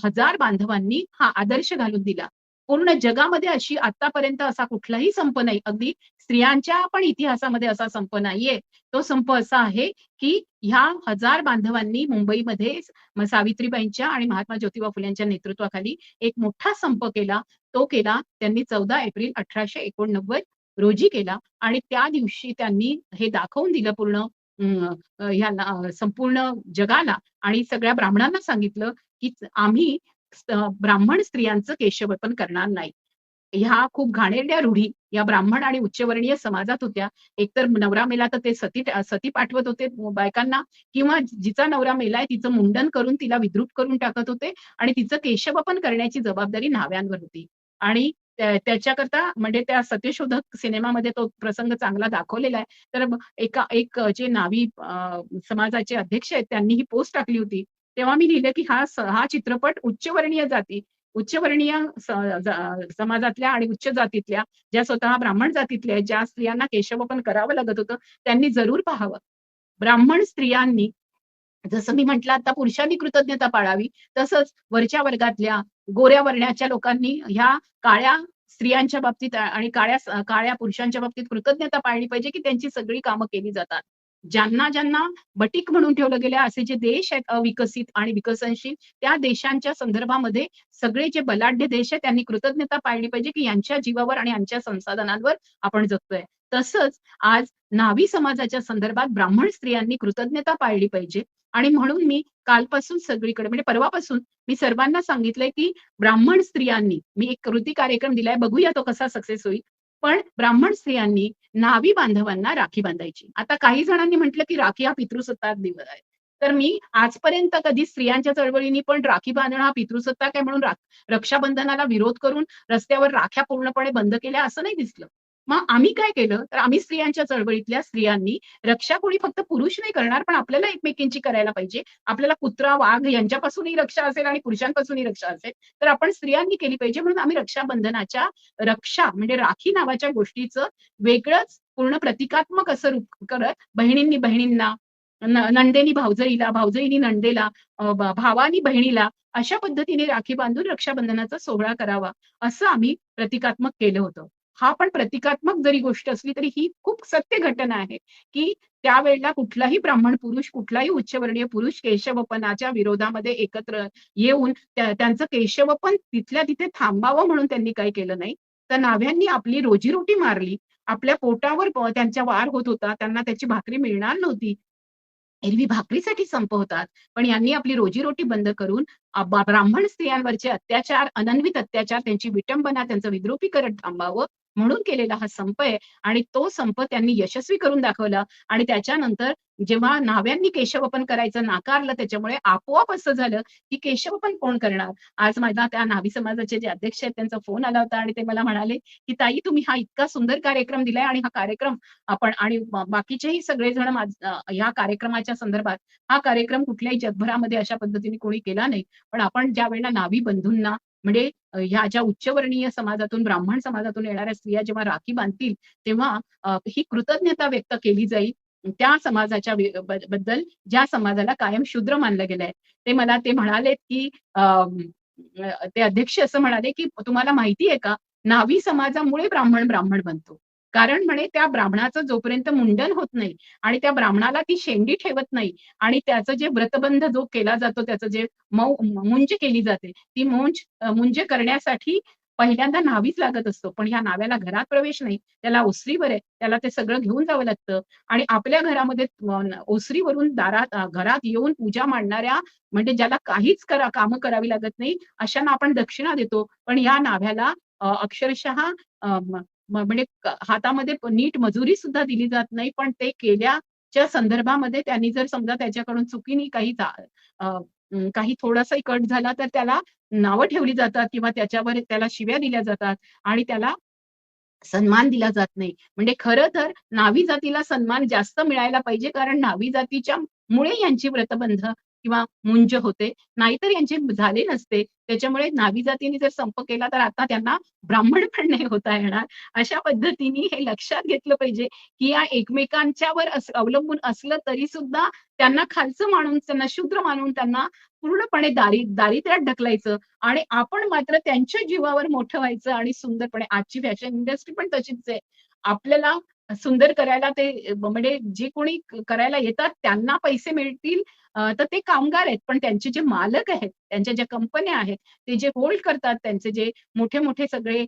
हजार बांधवांनी हा आदर्श घालून दिला. पूर्ण जगामध्ये अशी आतापर्यंत असा कुठलाही संप नाही. अगदी स्त्रियांच्या पण इतिहासामध्ये असा संप नाहीये. तो संप असा आहे, की ह्या हजार बांधवांनी मुंबईमध्ये सावित्रीबाईंच्या आणि महात्मा ज्योतिबा फुल्यांच्या नेतृत्वाखाली एक मोठा संप केला. तो केला त्यांनी 14 एप्रिल 1889 रोजी केला आणि त्या दिवशी त्यांनी हे दाखवून दिलं पूर्ण संपूर्ण जगाला आणि सगळ्या ब्राह्मणांना सांगितलं, की आम्ही ब्राह्मण स्त्रियांचं केशवपन करणार नाही. ह्या खूप घाणेरड्या रूढी या ब्राह्मण आणि उच्चवर्णीय समाजात होत्या. एकतर नवरा मेला तर ते सती पाठवत होते बायकांना किंवा जिचा नवरा मेलाय तिचं मुंडन करून तिला विद्रूप करून टाकत होते आणि तिचं केशवपन करण्याची जबाबदारी न्हाव्यांवर होती. आणि त्याच्याकरता म्हणजे त्या सत्यशोधक सिनेमामध्ये तो प्रसंग चांगला दाखवलेला आहे. तर एक जे नावी समाजाचे अध्यक्ष आहेत त्यांनी ही पोस्ट टाकली होती. तेव्हा मी लिहिलं की हा चित्रपट उच्चवर्णीय जाती उच्चवर्णीय समाजातल्या आणि उच्च जातीतल्या ज्या स्वतः ब्राह्मण जातीतल्या आहेत, ज्या स्त्रियांना केशवपन करावं लागत होतं, त्यांनी जरूर पाहावं. ब्राह्मण स्त्रियांनी जसं मी म्हटलं आता पुरुषांनी कृतज्ञता पाळावी, तसंच वरच्या वर्गातल्या गोऱ्या वर्णाच्या लोकांनी ह्या काळ्या स्त्रियांच्या बाबतीत आणि काळ्या पुरुषांच्या बाबतीत कृतज्ञता पाळली पाहिजे, की त्यांची सगळी कामं केली जातात. ज्यांना बटीक म्हणून ठेवलं गेलं असे जे देश आहेत अविकसित आणि विकसनशील, त्या देशांच्या संदर्भामध्ये सगळे जे बलाढ्य देश आहेत त्यांनी कृतज्ञता पाळली पाहिजे, की यांच्या जीवावर आणि यांच्या संसाधनांवर आपण जगतोय. तसंच आज न्हावी समाजाच्या संदर्भात ब्राह्मण स्त्रियांनी कृतज्ञता पाळली पाहिजे आणि म्हणून मी कालपासून सगळीकडे म्हणजे परवापासून मी सर्वांना सांगितलंय, की ब्राह्मण स्त्रियांनी मी एक कृती कार्यक्रम दिलाय, बघूया तो कसा सक्सेस होईल. पण ब्राह्मण स्त्रियांनी न्हावी बांधवांना राखी बांधायची. आता काही जणांनी म्हटलं, की राखी हा पितृसत्ताक दिवस आहे. तर मी आजपर्यंत कधी स्त्रियांच्या चळवळींनी पण राखी बांधणं हा पितृसत्ताक आहे म्हणून रक्षाबंधनाला विरोध करून रस्त्यावर राख्या पूर्णपणे बंद केल्या असं नाही दिसलं. मग आम्ही काय केलं, तर आम्ही स्त्रियांच्या चळवळीतल्या स्त्रियांनी रक्षा कोणी फक्त पुरुष नाही करणार, पण आपल्याला एकमेकींची करायला पाहिजे. आपल्याला कुत्रा, वाघ यांच्यापासूनही रक्षा असेल आणि पुरुषांपासूनही रक्षा असेल, तर आपण स्त्रियांनी केली पाहिजे. म्हणून आम्ही रक्षाबंधनाच्या रक्षा म्हणजे राखी नावाच्या गोष्टीचं वेगळंच पूर्ण प्रतिकात्मक असं रूप करत बहिणींनी बहिणींना, नणंदेनी भावजईला, भावजईनी नणंदेला, भावानी बहिणीला अशा पद्धतीने राखी बांधून रक्षाबंधनाचा सोहळा करावा, असं आम्ही प्रतिकात्मक केलं होतं. हा पण प्रतिकात्मक जरी गोष्ट असली तरी ही खूप सत्य घटना आहे, की त्यावेळेला कुठलाही ब्राह्मण पुरुष, कुठलाही उच्चवर्णीय पुरुष केशवपनाच्या विरोधामध्ये एकत्र येऊन त्यांचं केशवपन तिथल्या तिथे थांबावं म्हणून त्यांनी काही केलं नाही. तर न्हाव्यांनी आपली रोजीरोटी मारली. आपल्या पोटावर त्यांच्या वार होत होता. त्यांना त्याची भाकरी मिळणार नव्हती. एरवी भाकरीसाठी संप होतात. पण यांनी आपली रोजीरोटी बंद करून ब्राह्मण स्त्रियांवरचे अत्याचार, अनन्वित अत्याचार, त्यांची विटंबना, त्यांचं विद्रुपीकरण थांबावं म्हणून केलेला हा संप आहे आणि तो संप त्यांनी यशस्वी करून दाखवला आणि त्याच्यानंतर जेव्हा न्हाव्यांनी केशवपन करायचं नाकारलं त्याच्यामुळे आपोआप असं झालं, की केशवपन कोण करणार? आज माझा त्या न्हावी समाजाचे जे अध्यक्ष आहेत त्यांचा फोन आला होता आणि ते मला म्हणाले, की "ताई तुम्ही हा इतका सुंदर कार्यक्रम दिलाय आणि हा कार्यक्रम आपण आणि बाकीचेही सगळेजण ह्या कार्यक्रमाच्या संदर्भात हा कार्यक्रम कुठल्याही जगभरामध्ये अशा पद्धतीने कोणी केला नाही. पण आपण ज्यावेळेला न्हावी बंधूंना म्हणजे ह्या ज्या उच्चवर्णीय समाजातून, ब्राह्मण समाजातून येणाऱ्या स्त्रिया जेव्हा राखी बांधतील, तेव्हा ही कृतज्ञता व्यक्त केली जाईल त्या समाजाच्या बद्दल ज्या समाजाला कायम शूद्र मानलं गेलंय. ते म्हणालेत, की ते अध्यक्ष असं म्हणाले, की "तुम्हाला माहिती आहे का, न्हावी समाजामुळे ब्राह्मण ब्राह्मण बनतो." कारण म्हणे त्या ब्राह्मणाचं जोपर्यंत मुंडन होत नाही आणि त्या ब्राह्मणाला ती शेंडी ठेवत नाही आणि त्याचं जे व्रतबंध जो केला जातो, त्याचं जे मुंज केली जाते, ती मुंज करण्यासाठी पहिल्यांदा न्हावीच लागत असतो. पण ह्या न्हाव्याला घरात प्रवेश नाही. त्याला ओसरीवर आहे. त्याला ते सगळं घेऊन जावं लागतं आणि आपल्या घरामध्ये ओसरीवरून घरात येऊन पूजा मांडणाऱ्या म्हणजे ज्याला काहीच कामं करावी लागत नाही, अशांना आपण दक्षिणा देतो. पण या न्हाव्याला अक्षरशः म्हणजे हातामध्ये नीट मजुरी सुद्धा दिली जात नाही. पण ते केल्याच्या संदर्भामध्ये त्यांनी जर समजा त्याच्याकडून चुकीने काही थोडासाही कट झाला, तर त्याला नावं ठेवली जातात किंवा त्याच्यावर त्याला शिव्या दिल्या जातात आणि त्याला सन्मान दिला जात नाही. म्हणजे खरं तर न्हावी जातीला सन्मान जास्त मिळायला पाहिजे, कारण न्हावी जातीच्या मुळे यांची व्रतबंध किंवा मुंज होते. नाहीतर यांचे झाले नसते. त्याच्यामुळे नाभी जातीने जर संप केला तर आता त्यांना ब्राह्मण पण नाही होता येणार. अशा पद्धतीने हे लक्षात घेतलं पाहिजे, की या एकमेकांच्यावर अवलंबून असलं तरी सुद्धा त्यांना खालचं मानून, त्यांना शूद्र मानून त्यांना पूर्णपणे दारिद्र्यात ढकलायचं आणि आपण मात्र त्यांच्या जीवावर मोठं व्हायचं आणि सुंदरपणे आजची फॅशन इंडस्ट्री पण तशीच आहे. आपल्याला सुंदर करायला ते म्हणजे जे कोणी करायला येतात त्यांना पैसे मिळतील तर ते कामगार आहेत. पण त्यांचे जे मालक आहेत, त्यांच्या ज्या कंपन्या आहेत, ते जे होल्ड करतात, त्यांचे जे मोठे-मोठे सगळे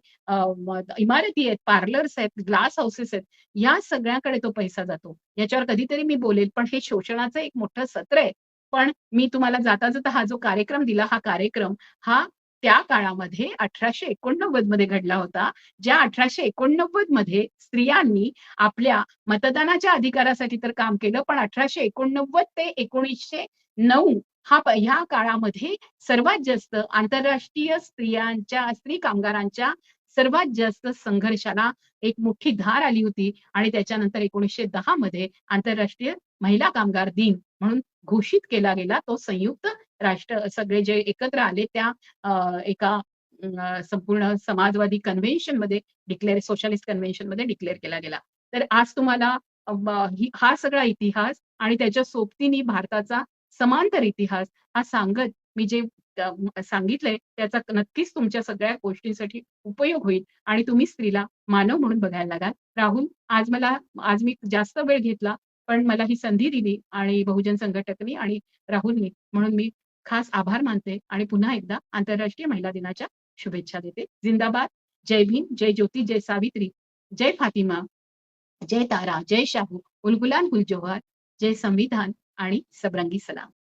इमारती आहेत, पार्लर्स आहेत, ग्लास हाऊसेस आहेत, या सगळ्याकडे तो पैसा जातो. याच्यावर कधीतरी मी बोलेल, पण हे शोषणाचं एक मोठं सत्र आहे. पण मी तुम्हाला जाता-जाता हा जो कार्यक्रम दिला, हा कार्यक्रम हा त्या काळामध्ये 1889 मध्ये घडला होता. ज्या 1889 मध्ये स्त्रियांनी आपल्या मतदानाच्या अधिकारासाठी तर काम केलं, पण 1889 ते 1909 ह्या काळामध्ये सर्वात जास्त आंतरराष्ट्रीय स्त्री कामगारांच्या सर्वात जास्त संघर्षाला एक मोठी धार आली होती आणि त्याच्यानंतर 1910 मध्ये आंतरराष्ट्रीय महिला कामगार दिन म्हणून घोषित केला गेला. तो संयुक्त राष्ट्र सगळे जे एकत्र आले त्या एका संपूर्ण समाजवादी कन्व्हेन्शनमध्ये सोशलिस्ट कन्व्हेन्शनमध्ये डिक्लेअर केला गेला. तर आज तुम्हाला हा सगळा इतिहास आणि त्याच्या सोबतीने भारताचा समांतर इतिहास हा सांगत मी जे सांगितलंय त्याचा नक्कीच तुमच्या सगळ्या गोष्टींसाठी उपयोग होईल आणि तुम्ही स्त्रीला मानव म्हणून बघायला लागाल. राहुल, आज मी जास्त वेळ घेतला, पण मला ही संधी दिली आणि बहुजन संघटकनी आणि राहुलनी म्हणून मी खास आभार मानते आणि पुन्हा एकदा आंतरराष्ट्रीय महिला दिनाच्या शुभेच्छा देते. जिंदाबाद, जय भीम, जय ज्योती, जय सावित्री, जय फातिमा, जय तारा, जय शाहू, उलगुलान गुल जोहर, जय संविधान आणि सबरंगी सलाम.